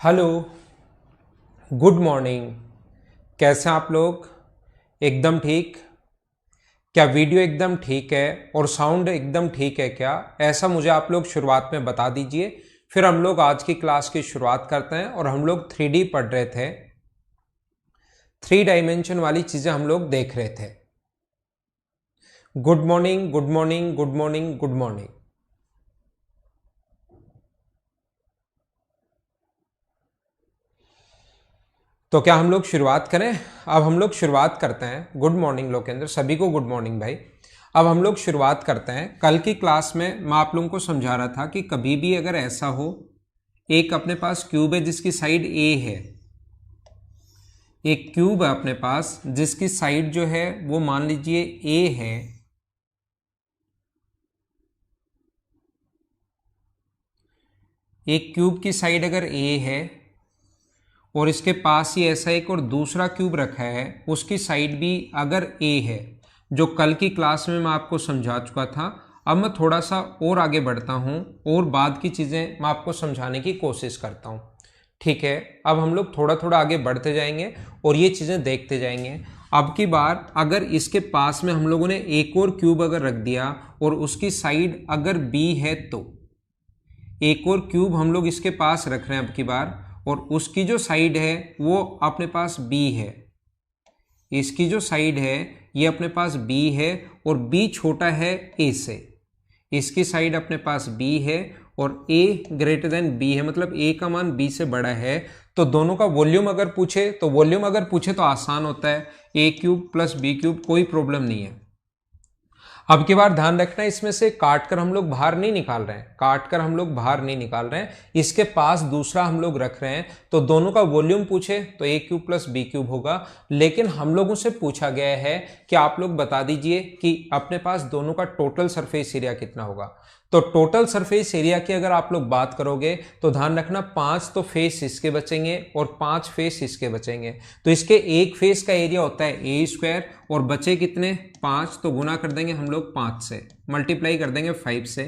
Hello, good morning. कैसे हैं आप लोग? एकदम ठीक? क्या वीडियो एकदम ठीक है और साउंड एकदम ठीक है क्या? ऐसा मुझे आप लोग शुरुआत में बता दीजिए, फिर हम लोग आज की क्लास की शुरुआत करते हैं। और हम लोग 3D पढ़ रहे थे, 3 डायमेंशन वाली चीज़ें हम लोग देख रहे थे। Good morning, good morning, good morning, good morning. तो क्या हम लोग शुरुआत करें? अब हम लोग शुरुआत करते हैं। गुड मॉर्निंग लोकेंद्र, सभी को गुड मॉर्निंग भाई। अब हम लोग शुरुआत करते हैं। कल की क्लास में मैं आप लोगों को समझा रहा था कि कभी भी अगर ऐसा हो, एक अपने पास क्यूब है जिसकी साइड ए है, एक क्यूब है अपने पास जिसकी साइड जो है वो मान लीजिए ए है, एक क्यूब की साइड अगर ए है और इसके पास ही ऐसा एक और दूसरा क्यूब रखा है, उसकी साइड भी अगर ए है, जो कल की क्लास में मैं आपको समझा चुका था। अब मैं थोड़ा सा और आगे बढ़ता हूँ और बाद की चीज़ें मैं आपको समझाने की कोशिश करता हूँ। ठीक है, अब हम लोग थोड़ा थोड़ा आगे बढ़ते जाएंगे और ये चीज़ें देखते जाएंगे। अब की बार अगर इसके पास में हम लोगों ने एक और क्यूब अगर रख दिया और उसकी साइड अगर बी है, तो एक और क्यूब हम लोग इसके पास रख रहे हैं अब की बार, और उसकी जो साइड है वो अपने पास बी है, इसकी जो साइड है ये अपने पास बी है और बी छोटा है ए से। इसकी साइड अपने पास बी है और ए ग्रेटर देन बी है, मतलब ए का मान बी से बड़ा है। तो दोनों का वॉल्यूम अगर पूछे तो आसान होता है, ए क्यूब प्लस बी क्यूब, कोई प्रॉब्लम नहीं है। अब की बार ध्यान रखना, इसमें से काट कर हम लोग बाहर नहीं निकाल रहे हैं, काट कर हम लोग बाहर नहीं निकाल रहे हैं, इसके पास दूसरा हम लोग रख रहे हैं। तो दोनों का वॉल्यूम पूछे तो ए क्यूब प्लस बी क्यूब होगा, लेकिन हम लोगों से पूछा गया है कि आप लोग बता दीजिए कि अपने पास दोनों का टोटल सरफेस एरिया कितना होगा। तो टोटल सरफेस एरिया की अगर आप लोग बात करोगे तो ध्यान रखना, 5 तो फेस इसके बचेंगे और 5 फेस इसके बचेंगे। तो इसके एक फेस का एरिया होता है ए स्क्वायर, और बचे कितने 5, तो गुना कर देंगे हम लोग 5 से, मल्टीप्लाई कर देंगे 5 से।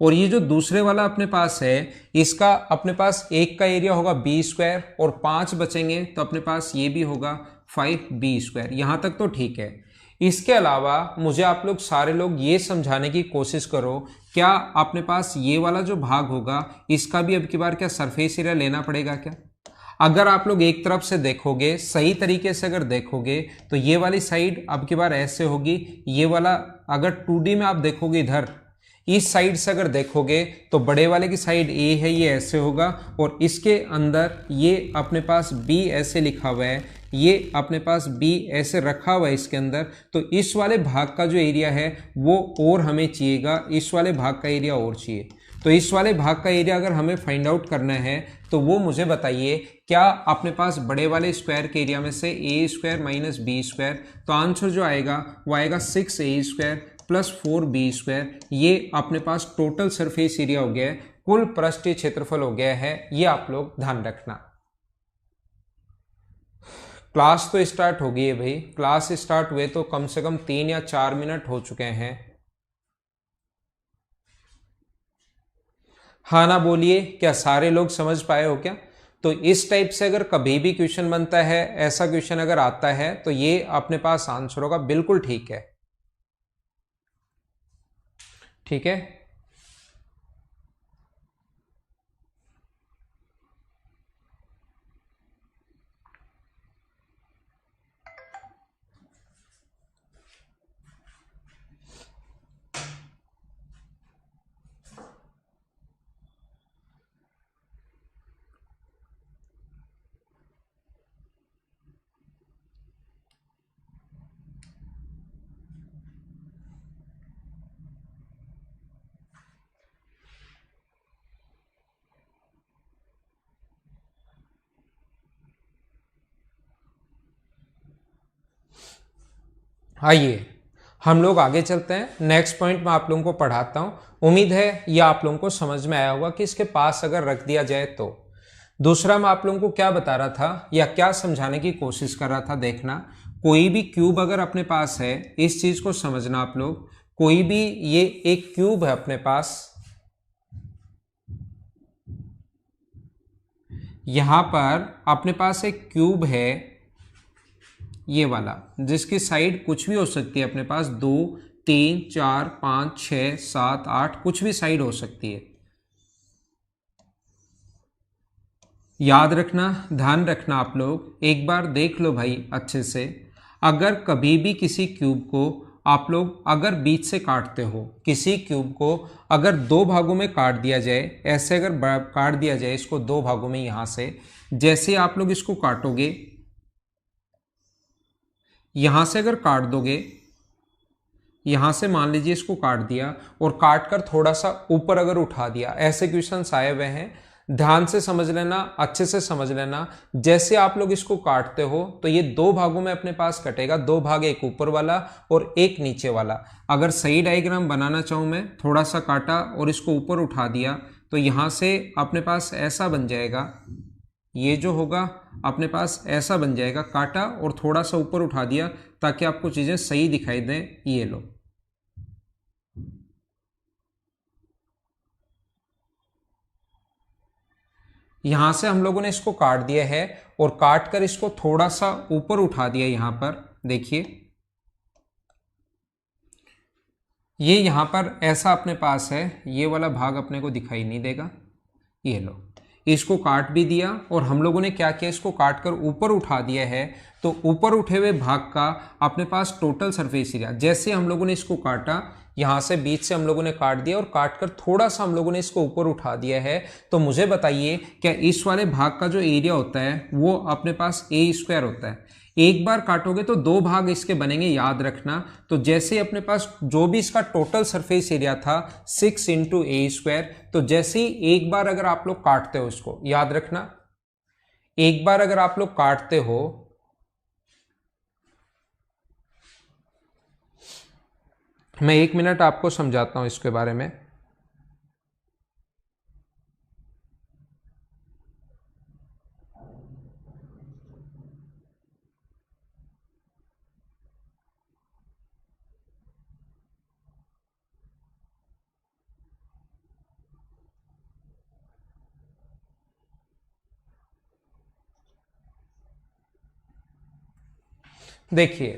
और ये जो दूसरे वाला अपने पास है, इसका अपने पास एक का एरिया होगा बी स्क्वायर और 5 बचेंगे, तो अपने पास ये भी होगा 5b स्क्वायर। यहां तक तो ठीक है। इसके अलावा मुझे आप लोग सारे लोग ये समझाने की कोशिश करो, क्या अपने पास ये वाला जो भाग होगा इसका भी अब की बार क्या सरफेस एरिया लेना पड़ेगा क्या? अगर आप लोग एक तरफ से देखोगे, सही तरीके से अगर देखोगे, तो ये वाली साइड अब की बार ऐसे होगी, ये वाला अगर 2D में आप देखोगे, इधर इस साइड से अगर देखोगे तो बड़े वाले की साइड ए है, ये ऐसे होगा, और इसके अंदर ये अपने पास बी ऐसे लिखा हुआ है, ये अपने पास बी ऐसे रखा हुआ है इसके अंदर। तो इस वाले भाग का जो एरिया है वो और हमें चाहिएगा, इस वाले भाग का एरिया और चाहिए। तो इस वाले भाग का एरिया अगर हमें फाइंड आउट करना है तो वो मुझे बताइए, क्या अपने पास बड़े वाले स्क्वायर के एरिया में से ए स्क्वायर माइनस बी स्क्वायर, तो आंसर जो आएगा वो आएगा 6a square plus 4b square. ये अपने पास टोटल सरफेस एरिया हो गया है, कुल पृष्ठीय क्षेत्रफल हो गया है। ये आप लोग ध्यान रखना। क्लास तो स्टार्ट हो गई है भाई, क्लास स्टार्ट हुए तो कम से कम 3 या 4 मिनट हो चुके हैं। हाँ ना बोलिए, क्या सारे लोग समझ पाए हो क्या? तो इस टाइप से अगर कभी भी क्वेश्चन बनता है, ऐसा क्वेश्चन अगर आता है, तो ये अपने पास आंसर होगा। बिल्कुल ठीक है, ठीक है। आइए हम लोग आगे चलते हैं। नेक्स्ट पॉइंट मैं आप लोगों को पढ़ाता हूं। उम्मीद है ये आप लोगों को समझ में आया होगा कि इसके पास अगर रख दिया जाए तो। दूसरा मैं आप लोगों को क्या बता रहा था या क्या समझाने की कोशिश कर रहा था, देखना, कोई भी क्यूब अगर अपने पास है, इस चीज को समझना आप लोग, कोई भी ये एक क्यूब है अपने पास, यहाँ पर अपने पास एक क्यूब है ये वाला, जिसकी साइड कुछ भी हो सकती है अपने पास, 2 3 4 5 6 7 8 कुछ भी साइड हो सकती है। याद रखना, ध्यान रखना, आप लोग एक बार देख लो भाई अच्छे से। अगर कभी भी किसी क्यूब को आप लोग अगर बीच से काटते हो, किसी क्यूब को अगर दो भागों में काट दिया जाए, ऐसे अगर काट दिया जाए इसको दो भागों में, यहाँ से जैसे आप लोग इसको काटोगे, यहाँ से अगर काट दोगे, यहाँ से मान लीजिए इसको काट दिया और काट कर थोड़ा सा ऊपर अगर उठा दिया, ऐसे क्वेश्चंस आए हुए हैं, ध्यान से समझ लेना, अच्छे से समझ लेना। जैसे आप लोग इसको काटते हो तो ये दो भागों में अपने पास कटेगा, दो भाग, एक ऊपर वाला और एक नीचे वाला। अगर सही डायग्राम बनाना चाहूं मैं, थोड़ा सा काटा और इसको ऊपर उठा दिया तो यहां से अपने पास ऐसा बन जाएगा, ये जो होगा अपने पास ऐसा बन जाएगा, काटा और थोड़ा सा ऊपर उठा दिया ताकि आपको चीजें सही दिखाई दें। ये लो, यहां से हम लोगों ने इसको काट दिया है और काट कर इसको थोड़ा सा ऊपर उठा दिया। यहां पर देखिए, ये यहां पर ऐसा अपने पास है, ये वाला भाग अपने को दिखाई नहीं देगा। ये लो, इसको काट भी दिया और हम लोगों ने क्या किया, इसको काट कर ऊपर उठा दिया है। तो ऊपर उठे हुए भाग का अपने पास टोटल सरफेस एरिया, जैसे हम लोगों ने इसको काटा, यहां से बीच से हम लोगों ने काट दिया और काट कर थोड़ा सा हम लोगों ने इसको ऊपर उठा दिया है। तो मुझे बताइए, क्या इस वाले भाग का जो एरिया होता है वो अपने पास ए स्क्वायर होता है? एक बार काटोगे तो दो भाग इसके बनेंगे, याद रखना। तो जैसे अपने पास जो भी इसका टोटल सरफेस एरिया था 6 इंटू ए स्क्वायर, तो जैसे ही एक बार अगर आप लोग काटते हो इसको, याद रखना, एक बार अगर आप लोग काटते हो, मैं 1 मिनट आपको समझाता हूं इसके बारे में। देखिए,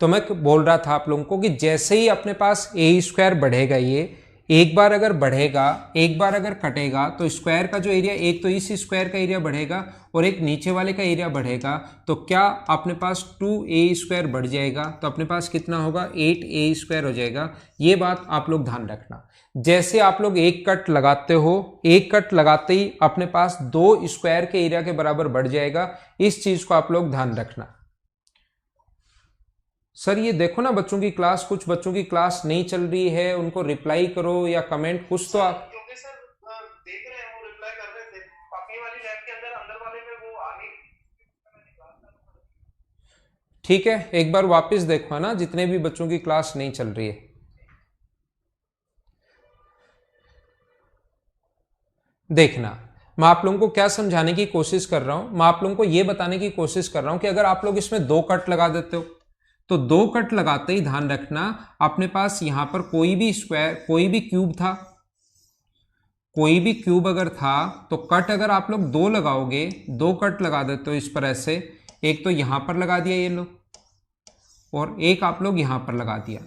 तो मैं बोल रहा था आप लोगों को कि जैसे ही अपने पास ए स्क्वायर बढ़ेगा, ये एक बार अगर बढ़ेगा, एक बार अगर कटेगा, तो स्क्वायर का जो एरिया, एक तो इस स्क्वायर का एरिया बढ़ेगा और एक नीचे वाले का एरिया बढ़ेगा, तो क्या अपने पास 2a स्क्वायर बढ़ जाएगा, तो अपने पास कितना होगा, 8a स्क्वायर हो जाएगा। ये बात आप लोग ध्यान रखना। जैसे आप लोग एक कट लगाते हो, एक कट लगाते ही अपने पास 2 स्क्वायर के एरिया के बराबर बढ़ जाएगा। इस चीज को आप लोग ध्यान रखना। सर ये देखो ना, बच्चों की क्लास, कुछ बच्चों की क्लास नहीं चल रही है, उनको रिप्लाई करो या कमेंट कुछ तो आप। क्योंकि सर देख रहे हैं, वो रिप्लाई कर रहे थे अपनी वाली लैब के अंदर, अंदर वाले में वो आगे। ठीक है, एक बार वापस देखो ना, जितने भी बच्चों की क्लास नहीं चल रही है। देखना, मैं आप लोगों को क्या समझाने की कोशिश कर रहा हूं, मैं आप लोगों को यह बताने की कोशिश कर रहा हूं कि अगर आप लोग इसमें 2 कट लगा देते हो, तो 2 कट लगाते ही ध्यान रखना, अपने पास यहां पर कोई भी स्क्वायर, कोई भी क्यूब था, कोई भी क्यूब अगर था, तो कट अगर आप लोग 2 लगाओगे, 2 कट लगा देते हो इस पर ऐसे, एक तो यहां पर लगा दिया ये लो, और एक आप लोग यहां पर लगा दिया,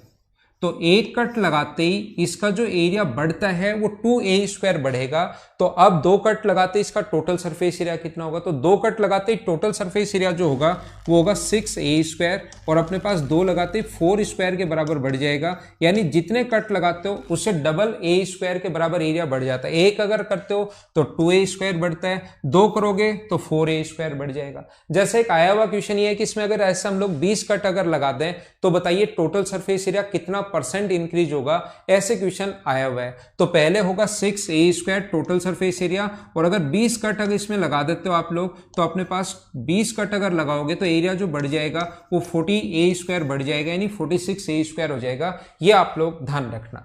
तो एक कट लगाते ही इसका जो एरिया बढ़ता है वो 2a स्क्वायर बढ़ेगा। तो अब 2 कट लगाते ही इसका टोटल सरफेस एरिया कितना होगा, तो 2 कट लगाते ही टोटल सरफेस एरिया जो होगा वो होगा 6a स्क्वायर, और अपने पास 2 लगाते ही 4 स्क्वायर के बराबर बढ़ जाएगा। यानी जितने कट लगाते हो उससे डबल a स्क्वायर के बराबर एरिया बढ़ जाता है। एक अगर करते हो तो 2a स्क्वायर बढ़ता है, 2 करोगे तो 4a स्क्वायर बढ़ जाएगा। जैसे एक आया हुआ क्वेश्चन ये है कि इसमें अगर ऐसा हम लोग 20 कट अगर लगा दें तो बताइए टोटल सरफेस एरिया कितना परसेंट इंक्रीज होगा, ऐसे क्वेश्चन आया हुआ है। तो पहले होगा 6a square total surface area, और अगर 20 कट अगर इसमें लगा देते हो आप लोग, तो अपने पास 20 कट अगर लगाओगे तो एरिया जो बढ़ जाएगा वो 40a स्क्वायर बढ़ जाएगा, यानी 46a स्क्वायर हो जाएगा। ये आप लोग ध्यान रखना।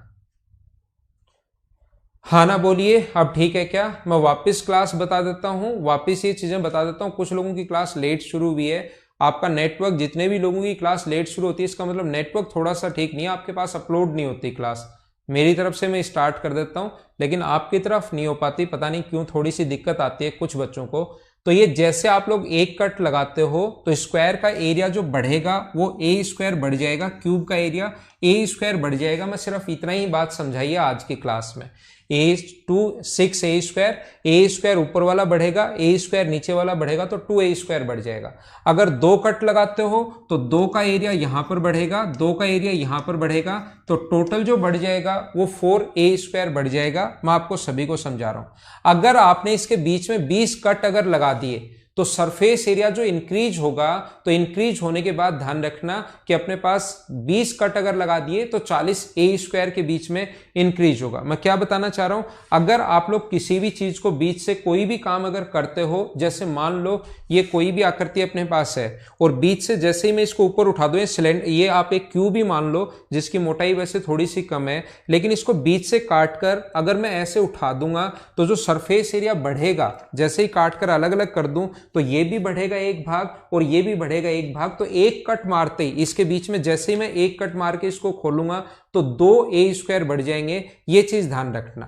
हाँ ना बोलिए, अब ठीक है क्या? मैं वापस क्लास बता देता हूं, वापस ये चीजें बता देता हूं। कुछ लोगों की क्लास लेट शुरू हुई है, आपका नेटवर्क, जितने भी लोगों की क्लास लेट शुरू होती है इसका मतलब नेटवर्क थोड़ा सा ठीक नहीं है, आपके पास अपलोड नहीं होती क्लास। मेरी तरफ से मैं स्टार्ट कर देता हूं, लेकिन आपकी तरफ नहीं हो पाती, पता नहीं क्यों, थोड़ी सी दिक्कत आती है कुछ बच्चों को। तो ये जैसे आप लोग एक कट लगाते हो तो स्क्वायर का एरिया जो बढ़ेगा वो ए स्क्वायर बढ़ जाएगा, क्यूब का एरिया ए स्क्वायर बढ़ जाएगा। मैं सिर्फ इतना ही बात समझाइए आज की क्लास में। ए टू 6 ए स्क्वायर ऊपर वाला बढ़ेगा, ए स्क्वायर नीचे वाला बढ़ेगा तो 2 ए स्क्वायर बढ़ जाएगा। अगर दो कट लगाते हो तो दो का एरिया यहां पर बढ़ेगा, दो का एरिया यहां पर बढ़ेगा, तो टोटल जो बढ़ जाएगा वो 4 ए स्क्वायर बढ़ जाएगा। मैं आपको सभी को समझा रहा हूं। अगर आपने इसके बीच में 20 कट अगर लगा दिए तो सरफेस एरिया जो इंक्रीज होगा, तो इंक्रीज होने के बाद ध्यान रखना कि अपने पास 20 कट अगर लगा दिए तो 40 ए स्क्वायर के बीच में इंक्रीज होगा। मैं क्या बताना चाह रहा हूं, अगर आप लोग किसी भी चीज को बीच से कोई भी काम अगर करते हो, जैसे मान लो ये कोई भी आकृति अपने पास है और बीच से जैसे ही मैं इसको ऊपर उठा दूं, सिलेंडर, ये आप एक क्यूब ही मान लो जिसकी मोटाई वैसे थोड़ी सी कम है, लेकिन इसको बीच से काट कर अगर मैं ऐसे उठा दूंगा तो जो सरफेस एरिया बढ़ेगा, जैसे ही काट कर अलग अलग कर दूं तो ये भी बढ़ेगा एक भाग और ये भी बढ़ेगा एक भाग। तो एक कट मारते ही इसके बीच में जैसे ही मैं एक कट मार के इसको खोलूंगा तो 2 ए स्क्वायर बढ़ जाएंगे। ये चीज ध्यान रखना,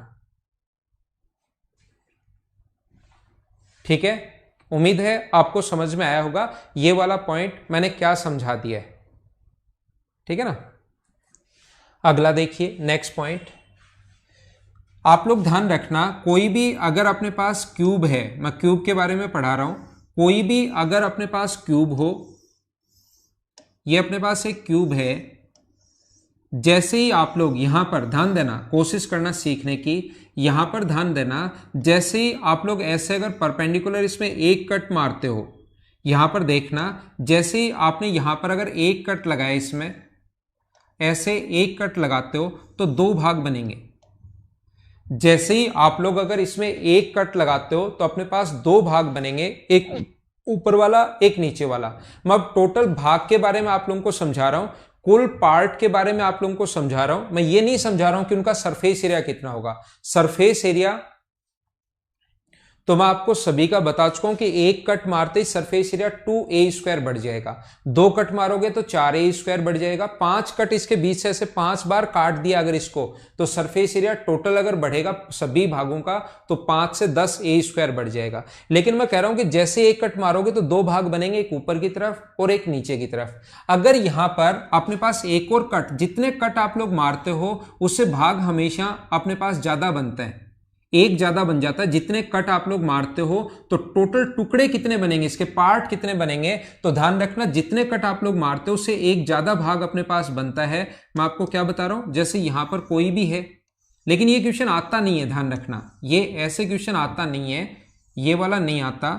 ठीक है। उम्मीद है आपको समझ में आया होगा ये वाला पॉइंट मैंने क्या समझा दिया है, ठीक है ना। अगला देखिए, नेक्स्ट पॉइंट। आप लोग ध्यान रखना, कोई भी अगर अपने पास क्यूब है, मैं क्यूब के बारे में पढ़ा रहा हूं, कोई भी अगर अपने पास क्यूब हो, ये अपने पास एक क्यूब है, जैसे ही आप लोग यहां पर ध्यान देना, कोशिश करना सीखने की, यहां पर ध्यान देना, जैसे ही आप लोग ऐसे अगर परपेंडिकुलर इसमें एक कट मारते हो, यहां पर देखना, जैसे ही आपने यहां पर अगर एक कट लगाया, इसमें ऐसे एक कट लगाते हो तो दो भाग बनेंगे। जैसे ही आप लोग अगर इसमें एक कट लगाते हो तो अपने पास दो भाग बनेंगे, एक ऊपर वाला एक नीचे वाला। मैं अब टोटल भाग के बारे में आप लोगों को समझा रहा हूं, कुल पार्ट के बारे में आप लोगों को समझा रहा हूं। मैं ये नहीं समझा रहा हूं कि उनका सरफेस एरिया कितना होगा। सरफेस एरिया तो मैं आपको सभी का बता चुका हूं कि एक कट मारते ही सरफेस एरिया 2 ए स्क्वायर बढ़ जाएगा, दो कट मारोगे तो 4 ए स्क्वायर बढ़ जाएगा, 5 कट इसके बीच से ऐसे 5 बार काट दिया अगर इसको, तो सरफेस एरिया टोटल अगर बढ़ेगा सभी भागों का तो 5 से 10 ए स्क्वायर बढ़ जाएगा। लेकिन मैं कह रहा हूं कि जैसे एक कट मारोगे तो दो भाग बनेंगे, एक ऊपर की तरफ और एक नीचे की तरफ। अगर यहां पर अपने पास एक और कट, जितने कट आप लोग मारते हो उससे भाग हमेशा अपने पास ज्यादा बनता है, एक ज्यादा बन जाता है। जितने कट आप लोग मारते हो तो टोटल टुकड़े कितने बनेंगे, इसके पार्ट कितने बनेंगे, तो ध्यान रखना जितने कट आप लोग मारते हो उससे एक ज्यादा भाग अपने पास बनता है। मैं आपको क्या बता रहा हूं, जैसे यहां पर कोई भी है, लेकिन ये क्वेश्चन आता नहीं है, ध्यान रखना ये ऐसे क्वेश्चन आता नहीं है, ये वाला नहीं आता।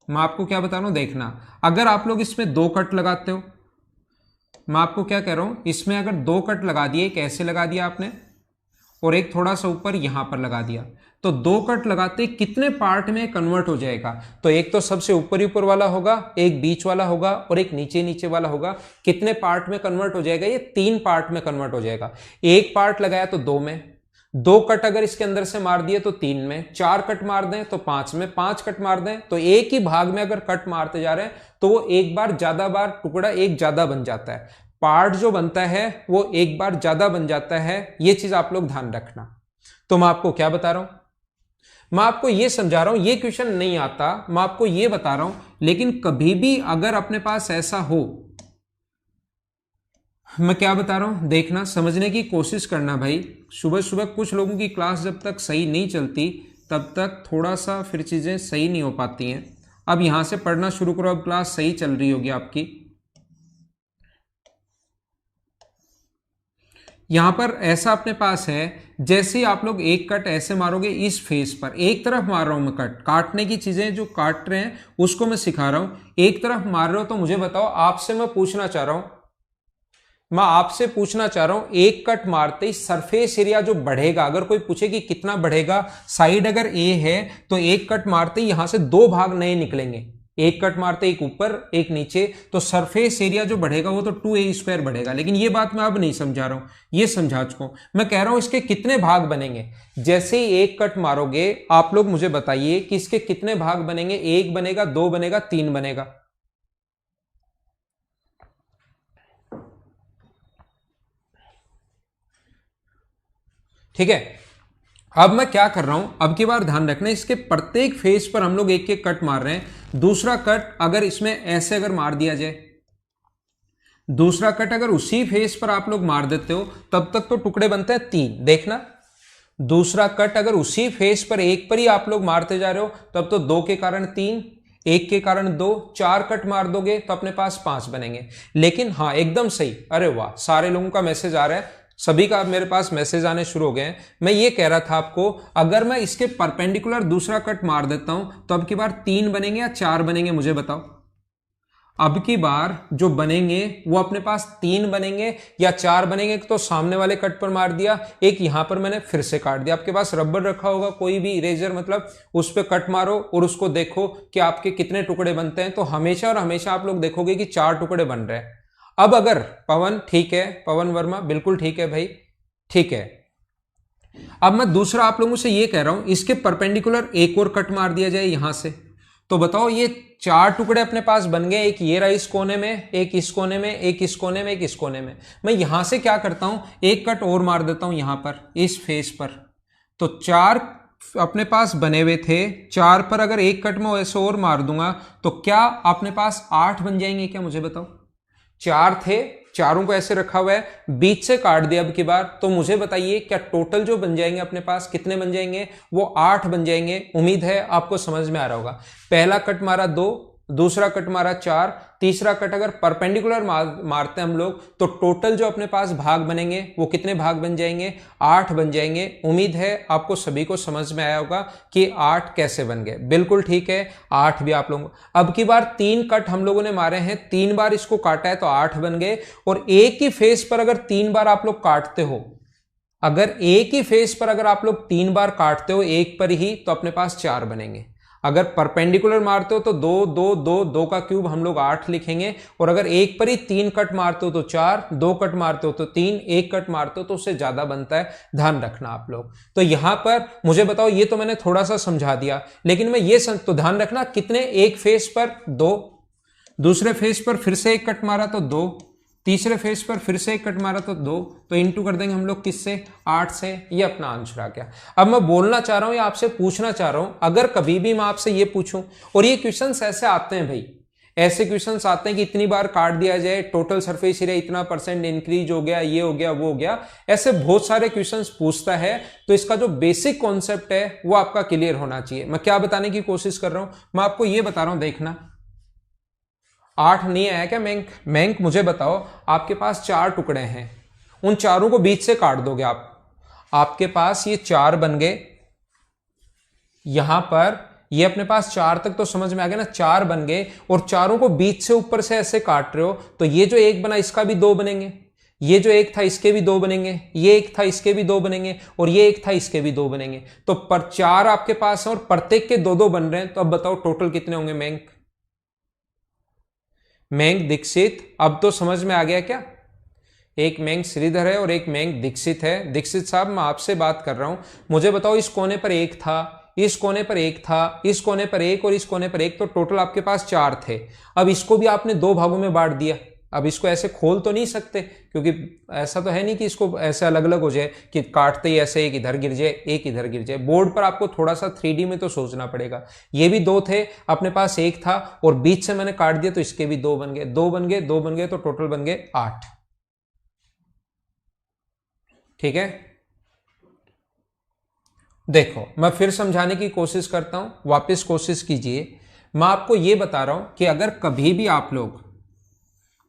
मैं आपको क्या बता रहा हूं, देखना, अगर आप लोग इसमें दो कट लगाते हो, मैं आपको क्या कह रहा हूं, इसमें अगर दो कट लगा दिए, एक ऐसे लगा दिया आपने और एक थोड़ा सा ऊपर यहां पर लगा दिया, तो दो कट लगाते कितने पार्ट में कन्वर्ट हो जाएगा, तो एक तो सबसे ऊपर ही ऊपर वाला होगा, एक बीच वाला होगा और एक नीचे नीचे वाला होगा। कितने पार्ट में कन्वर्ट हो जाएगा, ये 3 पार्ट में कन्वर्ट हो जाएगा। एक पार्ट लगाया तो 2 में, दो कट अगर इसके अंदर से मार दिए तो 3 में, 4 कट मार दें तो 5 में, 5 कट मार दें तो एक ही भाग में अगर कट मारते जा रहे हैं तो वो एक बार ज्यादा बार टुकड़ा एक ज्यादा बन जाता है, पार्ट जो बनता है वो एक बार ज्यादा बन जाता है। ये चीज आप लोग ध्यान रखना। तो मैं आपको क्या बता रहा हूं, मैं आपको ये समझा रहा हूं, ये क्वेश्चन नहीं आता, मैं आपको ये बता रहा हूं। लेकिन कभी भी अगर अपने पास ऐसा हो, मैं क्या बता रहा हूं देखना, समझने की कोशिश करना भाई। सुबह सुबह कुछ लोगों की क्लास जब तक सही नहीं चलती तब तक थोड़ा सा फिर चीजें सही नहीं हो पाती हैं। अब यहां से पढ़ना शुरू करो, अब क्लास सही चल रही होगी आपकी। यहां पर ऐसा अपने पास है, जैसे ही आप लोग एक कट ऐसे मारोगे इस फेस पर, एक तरफ मार रहा हूं मैं कट, काटने की चीजें जो काट रहे हैं उसको मैं सिखा रहा हूं। एक तरफ मार रहे हो तो मुझे बताओ, आपसे मैं पूछना चाह रहा हूं, मैं आपसे पूछना चाह रहा हूं, एक कट मारते ही सरफेस एरिया जो बढ़ेगा, अगर कोई पूछे कि कितना बढ़ेगा, साइड अगर ए है तो एक कट मारते ही यहां से दो भाग नए निकलेंगे, एक कट मारते एक ऊपर एक नीचे, तो सरफेस एरिया जो बढ़ेगा वो तो 2 ए स्क्वायर बढ़ेगा। लेकिन ये बात मैं अब नहीं समझा रहा हूं, ये समझा चुका हूं। मैं कह रहा हूं इसके कितने भाग बनेंगे। जैसे ही एक कट मारोगे आप लोग मुझे बताइए कि इसके कितने भाग बनेंगे, एक बनेगा, दो बनेगा, तीन बनेगा। ठीक है, अब मैं क्या कर रहा हूं, अब की बार ध्यान रखना, इसके प्रत्येक फेस पर हम लोग एक एक कट मार रहे हैं। दूसरा कट अगर इसमें ऐसे अगर मार दिया जाए, दूसरा कट अगर उसी फेस पर आप लोग मार देते हो, तब तक तो टुकड़े बनते हैं 3। देखना, दूसरा कट अगर उसी फेस पर एक पर ही आप लोग मारते जा रहे हो, तब तो 2 के कारण 3, 1 के कारण 2, 4 कट मार दोगे तो अपने पास 5 बनेंगे। लेकिन हाँ, एकदम सही, अरे वाह, सारे लोगों का मैसेज आ रहा है, सभी का मेरे पास मैसेज आने शुरू हो गए हैं। मैं ये कह रहा था आपको, अगर मैं इसके परपेंडिकुलर दूसरा कट मार देता हूं तो अब की बार 3 बनेंगे या 4 बनेंगे, मुझे बताओ। अब की बार जो बनेंगे वो अपने पास 3 बनेंगे या 4 बनेंगे। तो सामने वाले कट पर मार दिया, एक यहां पर मैंने फिर से काट दिया। आपके पास रबर रखा होगा, कोई भी इरेजर, मतलब उस पर कट मारो और उसको देखो कि आपके कितने टुकड़े बनते हैं। तो हमेशा और हमेशा आप लोग देखोगे कि 4 टुकड़े बन रहे हैं। अब अगर पवन, ठीक है, पवन वर्मा बिल्कुल ठीक है भाई, ठीक है। अब मैं दूसरा आप लोगों से ये कह रहा हूं, इसके परपेंडिकुलर एक और कट मार दिया जाए यहां से, तो बताओ ये 4 टुकड़े अपने पास बन गए। एक ये रहा इस कोने में, एक इस कोने में, एक इस कोने में, एक इस कोने में। मैं यहां से क्या करता हूं, एक कट और मार देता हूं यहां पर इस फेस पर। तो 4 अपने पास बने हुए थे, 4 पर अगर एक कट में ऐसे और मार दूंगा तो क्या अपने पास 8 बन जाएंगे क्या, मुझे बताओ। 4 थे, चारों को ऐसे रखा हुआ है, बीच से काट दिया अब की बार, तो मुझे बताइए क्या टोटल जो बन जाएंगे अपने पास कितने बन जाएंगे, वो 8 बन जाएंगे। उम्मीद है आपको समझ में आ रहा होगा। पहला कट मारा 2, दूसरा कट मारा 4, तीसरा कट अगर परपेंडिकुलर मारते हैं हम लोग, तो टोटल जो अपने पास भाग बनेंगे वो कितने भाग बन जाएंगे, 8 बन जाएंगे। उम्मीद है आपको सभी को समझ में आया होगा कि 8 कैसे बन गए। बिल्कुल ठीक है, 8 भी आप लोगों। अब की बार 3 कट हम लोगों ने मारे हैं, 3 बार इसको काटा है तो 8 बन गए। और एक ही फेस पर अगर 3 बार आप लोग काटते हो, अगर एक ही फेस पर अगर आप लोग 3 बार काटते हो एक पर ही, तो अपने पास 4 बनेंगे। अगर परपेंडिकुलर मारते हो तो 2 2 2 2 का क्यूब हम लोग 8 लिखेंगे। और अगर एक पर ही 3 कट मारते हो तो 4, 2 कट मारते हो तो 3, 1 कट मारते हो तो उससे ज्यादा बनता है। ध्यान रखना आप लोग। तो यहां पर मुझे बताओ, ये तो मैंने थोड़ा सा समझा दिया, लेकिन मैं ये तो ध्यान रखना कितने, एक फेस पर 2, दूसरे फेस पर फिर से एक कट मारा तो 2, तीसरे फेस पर फिर से एक कट मारा तो 2, तो इंटू कर देंगे हम लोग किससे, 8 से। ये अपना आंसर आ गया। अब मैं बोलना चाह रहा हूं या आपसे पूछना चाह रहा हूं, अगर कभी भी मैं आपसे ये पूछूं, और ये क्वेश्चंस ऐसे आते हैं भाई, ऐसे क्वेश्चंस आते हैं कि इतनी बार काट दिया जाए, टोटल सरफेस एरिया इतना % इंक्रीज हो गया, ये हो गया, वो हो गया, ऐसे बहुत सारे क्वेश्चंस पूछता है। तो इसका जो बेसिक कॉन्सेप्ट है वो आपका क्लियर होना चाहिए। मैं क्या बताने की कोशिश कर रहा हूं, मैं आपको ये बता रहा हूं, देखना 8 नहीं आया क्या मैंक, मैंक मुझे बताओ, आपके पास 4 टुकड़े हैं, उन चारों को बीच से काट दोगे आप, आपके पास ये 4 बन गए। यहां पर ये अपने पास 4 तक तो समझ में आ गया ना, 4 बन गए, और चारों को बीच से ऊपर से ऐसे काट रहे हो, तो ये जो एक बना इसका भी 2 बनेंगे, ये जो एक था इसके भी 2 बनेंगे, ये एक था इसके भी 2 बनेंगे, और ये एक था इसके भी 2 बनेंगे। तो पर 4 आपके पास है और प्रत्येक के 2 2 बन रहे हैं। तो अब बताओ टोटल कितने होंगे मैंक, मैंक दीक्षित, अब तो समझ में आ गया क्या। एक मैंक श्रीधर है और एक मैंक दीक्षित है। दीक्षित साहब मैं आपसे बात कर रहा हूं, मुझे बताओ इस कोने पर एक था, इस कोने पर एक था, इस कोने पर एक और इस कोने पर एक, तो टोटल आपके पास 4 थे। अब इसको भी आपने 2 भागों में बांट दिया। अब इसको ऐसे खोल तो नहीं सकते, क्योंकि ऐसा तो है नहीं कि इसको ऐसे अलग अलग हो जाए कि काटते ही ऐसे एक इधर गिर जाए, एक इधर गिर जाए। बोर्ड पर आपको थोड़ा सा 3D में तो सोचना पड़ेगा। ये भी 2 थे, अपने पास एक था और बीच से मैंने काट दिया, तो इसके भी 2 बन गए, 2 बन गए, 2 बन गए, तो टोटल बन गए 8। ठीक है, देखो मैं फिर समझाने की कोशिश करता हूं, वापस कोशिश कीजिए। मैं आपको यह बता रहा हूं कि अगर कभी भी आप लोग,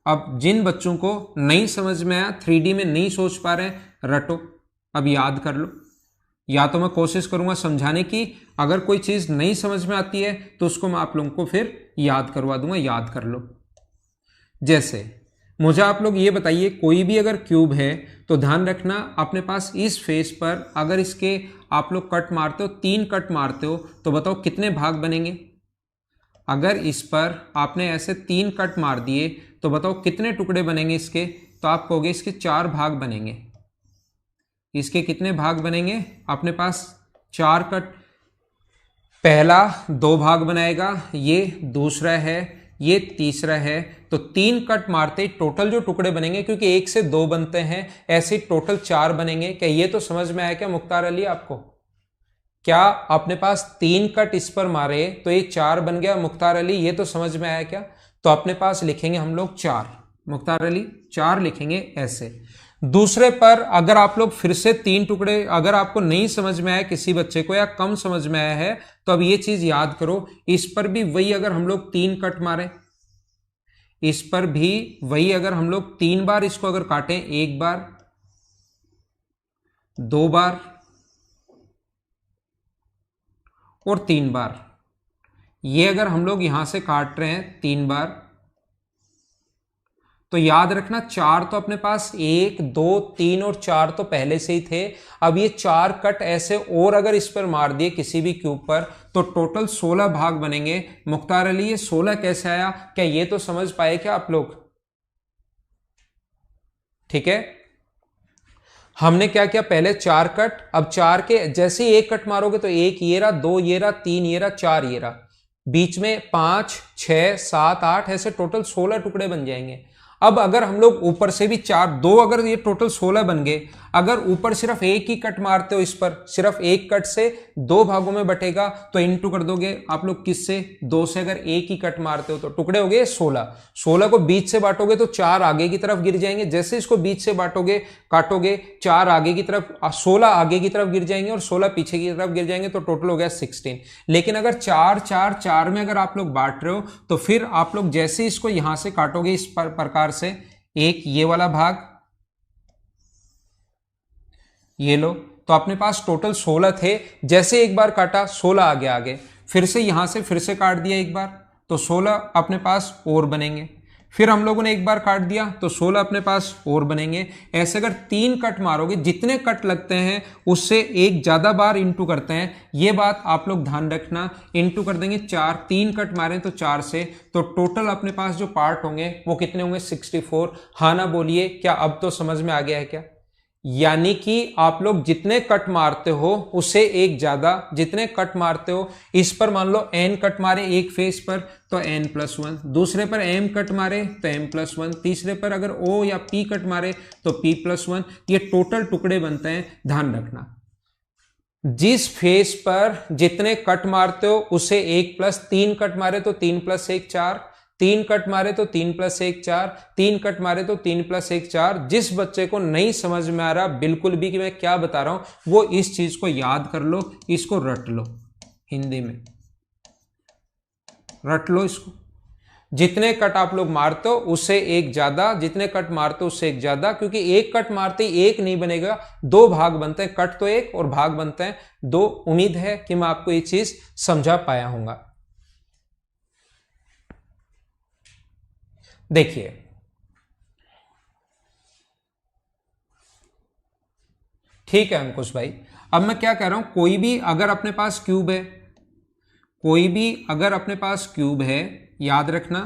अब जिन बच्चों को नहीं समझ में आया, 3D में नहीं सोच पा रहे, रटो, अब याद कर लो। या तो मैं कोशिश करूंगा समझाने की, अगर कोई चीज नहीं समझ में आती है तो उसको मैं आप लोगों को फिर याद करवा दूंगा, याद कर लो। जैसे मुझे आप लोग ये बताइए, कोई भी अगर क्यूब है तो ध्यान रखना अपने पास इस फेस पर अगर इसके आप लोग कट मारते हो, 3 कट मारते हो, तो बताओ कितने भाग बनेंगे। अगर इस पर आपने ऐसे 3 कट मार दिए तो बताओ कितने टुकड़े बनेंगे इसके, तो आप कहोगे इसके 4 भाग बनेंगे। इसके कितने भाग बनेंगे, अपने पास 4 कट, पहला 2 भाग बनाएगा, ये दूसरा है, ये तीसरा है, तो 3 कट मारते ही टोटल जो टुकड़े बनेंगे, क्योंकि 1 से 2 बनते हैं, ऐसे टोटल 4 बनेंगे। क्या ये तो समझ में आया क्या मुख्तार अली आपको। क्या अपने पास 3 कट इस पर मारे तो ये 4 बन गया मुख्तार अली, ये तो समझ में आया क्या? तो अपने पास लिखेंगे हम लोग 4, मुख्तार अली 4 लिखेंगे ऐसे। दूसरे पर अगर आप लोग फिर से 3 टुकड़े, अगर आपको नहीं समझ में आया किसी बच्चे को या कम समझ में आया है तो अब ये चीज याद करो, इस पर भी वही अगर हम लोग 3 कट मारें, इस पर भी वही अगर हम लोग 3 बार इसको अगर काटें, 1 बार 2 बार और 3 बार, ये अगर हम लोग यहां से काट रहे हैं 3 बार, तो याद रखना 4 तो अपने पास 1 2 3 और 4 तो पहले से ही थे। अब ये 4 कट ऐसे और अगर इस पर मार दिए किसी भी क्यूब पर तो टोटल 16 भाग बनेंगे। मुख्तार अली ये 16 कैसे आया, क्या ये तो समझ पाए क्या आप लोग? ठीक है, हमने क्या किया, पहले 4 कट, अब 4 के जैसे ही 1 कट मारोगे तो 1 ये रहा, 2 ये रहा, 3 ये रहा, 4 ये रहा, बीच में 5 6 7 8 ऐसे टोटल 16 टुकड़े बन जाएंगे। अब अगर हम लोग ऊपर से भी 4 2 अगर ये टोटल 16 बन गए, अगर ऊपर सिर्फ 1 ही कट मारते हो, इस पर सिर्फ 1 कट से 2 भागों में बटेगा तो इनटू कर दोगे आप लोग किससे, 2 से। अगर 1 ही कट मारते हो तो टुकड़े हो गए 16, 16 को बीच से बांटोगे तो 4 आगे की तरफ गिर जाएंगे, जैसे इसको बीच से बांटोगे काटोगे 4 आगे की तरफ, 16 आगे की तरफ गिर जाएंगे और 16 पीछे की तरफ गिर जाएंगे, तो टोटल हो गया 16। लेकिन अगर 4 4 4 में अगर आप लोग बांट रहे हो तो फिर आप लोग जैसे इसको यहां से काटोगे इस प्रकार से, एक ये वाला भाग, ये लो, तो अपने पास टोटल 16 थे, जैसे एक बार काटा 16 आगे आगे, फिर से यहां से फिर से काट दिया एक बार तो 16 अपने पास और बनेंगे, फिर हम लोगों ने एक बार काट दिया तो 16 अपने पास और बनेंगे। ऐसे अगर 3 कट मारोगे, जितने कट लगते हैं उससे एक ज्यादा बार इंटू करते हैं, ये बात आप लोग ध्यान रखना। इंटू कर देंगे 4, 3 कट मारें तो 4 से, तो टोटल अपने पास जो पार्ट होंगे वो कितने होंगे, 64। हाँ ना बोलिए, क्या अब तो समझ में आ गया है क्या? यानी कि आप लोग जितने कट मारते हो उससे एक ज्यादा, जितने कट मारते हो, इस पर मान लो n कट मारे एक फेस पर तो n+1, दूसरे पर m कट मारे तो m+1, तीसरे पर अगर o या p कट मारे तो p+1, ये टोटल टुकड़े बनते हैं। ध्यान रखना, जिस फेस पर जितने कट मारते हो उसे 1+3 कट मारे तो 3+1 4, 3 कट मारे तो 3+1 4, 3 कट मारे तो 3+1 4। जिस बच्चे को नहीं समझ में आ रहा बिल्कुल भी कि मैं क्या बता रहा हूं, वो इस चीज को याद कर लो, इसको रट लो, हिंदी में रट लो इसको। जितने कट आप लोग मारते हो उससे एक ज्यादा, जितने कट मारते हो उससे एक ज्यादा, क्योंकि एक कट मारते ही एक नहीं बनेगा, 2 भाग बनते हैं, कट तो एक और भाग बनते हैं 2। उम्मीद है कि मैं आपको ये चीज समझा पाया हूंगा। देखिए ठीक है अंकुश भाई, अब मैं क्या कह रहा हूं, कोई भी अगर अपने पास क्यूब है, कोई भी अगर अपने पास क्यूब है, याद रखना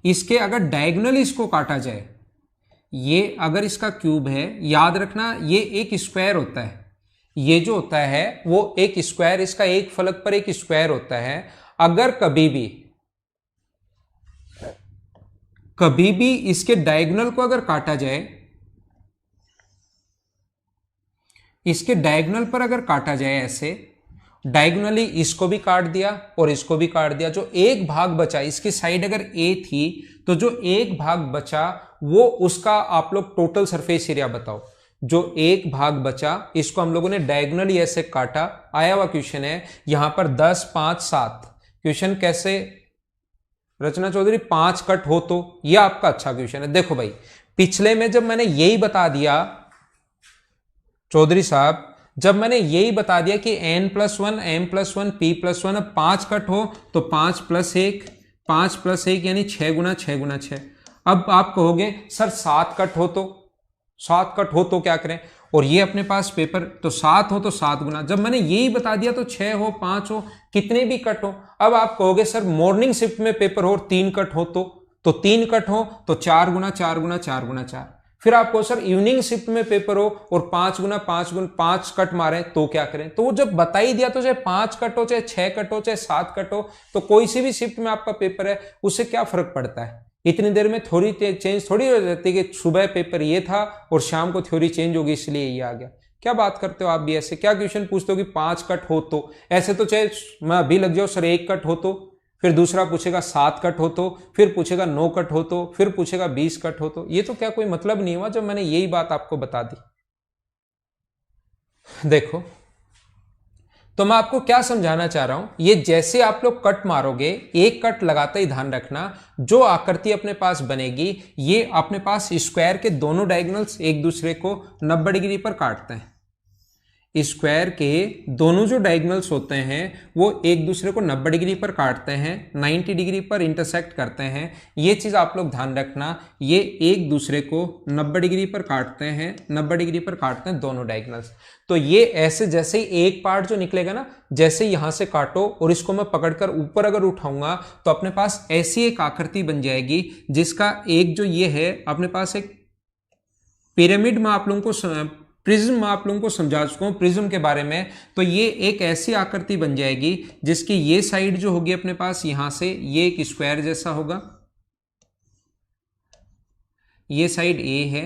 इसके अगर डायगोनली इसको काटा जाए, ये अगर इसका क्यूब है, याद रखना ये एक स्क्वायर होता है, ये जो होता है वो एक स्क्वायर, इसका एक फलक पर एक स्क्वायर होता है। अगर कभी भी इसके डायगोनल को अगर काटा जाए, इसके डायगोनल पर अगर काटा जाए ऐसे, डायगोनली इसको भी काट दिया और इसको भी काट दिया, जो एक भाग बचा, इसकी साइड अगर ए थी तो जो एक भाग बचा वो उसका आप लोग टोटल सरफेस एरिया बताओ। जो एक भाग बचा इसको हम लोगों ने डायगोनली ऐसे काटा, आया हुआ क्वेश्चन है यहां पर 10 5 7। क्वेश्चन कैसे रचना चौधरी, 5 कट हो तो, यह आपका अच्छा क्वेश्चन है। देखो भाई, पिछले में जब मैंने यही बता दिया चौधरी साहब, जब मैंने यही बता दिया कि n+1 m+1 p+1, अब 5 कट हो तो 5+1, 5+1 यानी 6 गुना 6 गुना 6। अब आप कहोगे सर 7 कट हो तो, 7 कट हो तो क्या करें, और ये अपने पास पेपर तो 7 हो तो 7 गुना, जब मैंने यही बता दिया तो 6 हो 5 हो कितने भी कट हो। अब आप कहोगे सर मॉर्निंग शिफ्ट में पेपर हो और 3 कट हो तो 3 कट हो तो 4 गुना 4 गुना 4 गुना 4। फिर आपको सर इवनिंग शिफ्ट में पेपर हो और 5 गुना 5 कट मारे तो क्या करें। तो वो जब बता ही दिया तो चाहे 5 कट हो, चाहे 6 कट हो, चाहे 7 कट हो, तो कोई सी भी शिफ्ट में आपका पेपर है उससे क्या फर्क पड़ता है, इतनी देर में थोड़ी चेंज थोड़ी हो जाती कि सुबह पेपर ये था और शाम को थ्योरी चेंज होगी इसलिए ये आ गया। क्या बात करते हो आप भी ऐसे, क्या क्वेश्चन पूछते हो कि 5 कट हो तो, ऐसे तो चाहे मैं अभी लग जाओ सर 1 कट हो तो, फिर दूसरा पूछेगा 7 कट हो तो, फिर पूछेगा 9 कट हो तो, फिर पूछेगा 20 कट हो तो, ये तो क्या कोई मतलब नहीं हुआ जब मैंने यही बात आपको बता दी। देखो तो मैं आपको क्या समझाना चाह रहा हूं, ये जैसे आप लोग कट मारोगे, एक कट लगाते ही ध्यान रखना जो आकृति अपने पास बनेगी ये अपने पास स्क्वायर के दोनों डायगोनल्स एक दूसरे को 90 डिग्री पर काटते हैं। स्क्वायर के दोनों जो डायगोनल्स होते हैं वो एक दूसरे को 90 डिग्री पर काटते हैं, 90 डिग्री पर इंटरसेक्ट करते हैं। ये चीज आप लोग ध्यान रखना, ये एक दूसरे को 90 डिग्री पर काटते हैं, 90 डिग्री पर काटते हैं दोनों डायगोनल्स। तो ये ऐसे जैसे ही एक पार्ट जो निकलेगा ना, जैसे यहां से काटो और इसको मैं पकड़कर ऊपर अगर उठाऊंगा तो अपने पास ऐसी एक आकृति बन जाएगी जिसका एक जो ये है अपने पास एक पिरामिड में आप लोगों को प्रिज्म में आप लोगों को समझा चुका हूं प्रिज्म के बारे में। तो ये एक ऐसी आकृति बन जाएगी जिसकी ये साइड जो होगी अपने पास यहां से ये एक स्क्वायर जैसा होगा, ये साइड ए है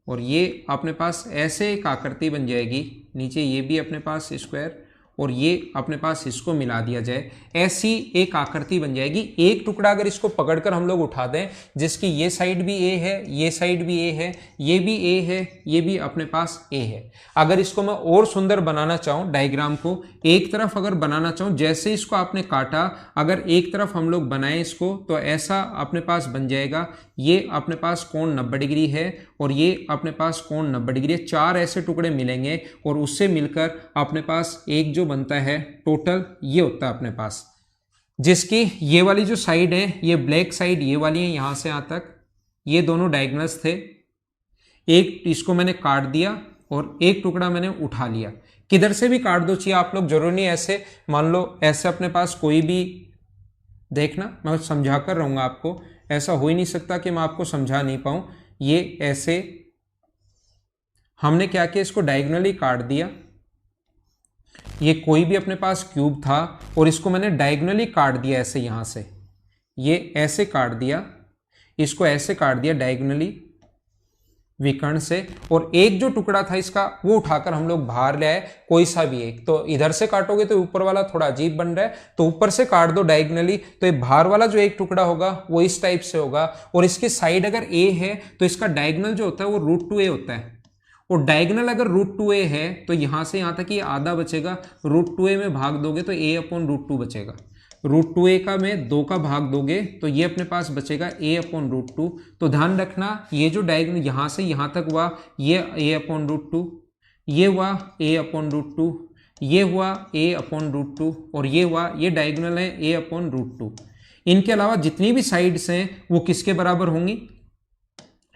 और ये अपने पास ऐसे एक आकृति बन जाएगी, नीचे ये भी अपने पास स्क्वायर और ये अपने पास इसको मिला दिया जाए, ऐसी एक आकृति बन जाएगी। एक टुकड़ा अगर इसको पकड़कर हम लोग उठा दें जिसकी ये साइड भी ए है, ये साइड भी ए है, ये भी ए है, ये भी अपने पास ए है। अगर इसको मैं और सुंदर बनाना चाहूं, डायग्राम को एक तरफ अगर बनाना चाहूं, जैसे इसको आपने काटा अगर एक तरफ हम लोग बनाए इसको तो ऐसा अपने पास बन जाएगा। ये अपने पास कोण 90 डिग्री है और ये अपने पास कोण 90 डिग्री है। 4 ऐसे टुकड़े मिलेंगे और उससे मिलकर अपने पास एक जो बनता है टोटल ये होता है अपने पास, जिसकी ये वाली जो साइड है ये ब्लैक साइड ये वाली है, यहां से यहां तक ये दोनों डायगोनल्स थे। एक इसको मैंने काट दिया और एक टुकड़ा मैंने उठा लिया। किधर से भी काट दो चाहिए आप लोग, जरूरी नहीं ऐसे मान लो ऐसे अपने पास कोई भी, देखना मैं समझा कर रहूंगा आपको, ऐसा हो ही नहीं सकता कि मैं आपको समझा नहीं पाऊं। ये ऐसे हमने क्या किया, इसको डायगोनली काट दिया। ये कोई भी अपने पास क्यूब था और इसको मैंने डायगोनली काट दिया ऐसे, यहां से ये ऐसे काट दिया, इसको ऐसे काट दिया डायगोनली विकर्ण से, और एक जो टुकड़ा था इसका वो उठाकर हम लोग बाहर ले आए, कोई सा भी एक। तो इधर से काटोगे तो ऊपर वाला थोड़ा अजीब बन रहा है, तो ऊपर से काट दो डायगोनली, तो ये बाहर वाला जो एक टुकड़ा होगा वो इस टाइप से होगा। और इसकी साइड अगर ए है तो इसका डायगोनल जो होता है वो √2a होता है, और डायगोनल अगर √2a है तो यहां से यहां तक ये आधा बचेगा, √2a में भाग दोगे तो a/√2 बचेगा। √2a का में 2 का भाग दोगे तो ये अपने पास बचेगा a/√2। तो ध्यान रखना ये जो डायगोनल यहां से यहां तक हुआ ये a/√2, ये हुआ a/√2, ये हुआ a/√2 और ये हुआ, ये डायगोनल है a/√2। इनके अलावा जितनी भी साइड्स हैं वो किसके बराबर होंगी,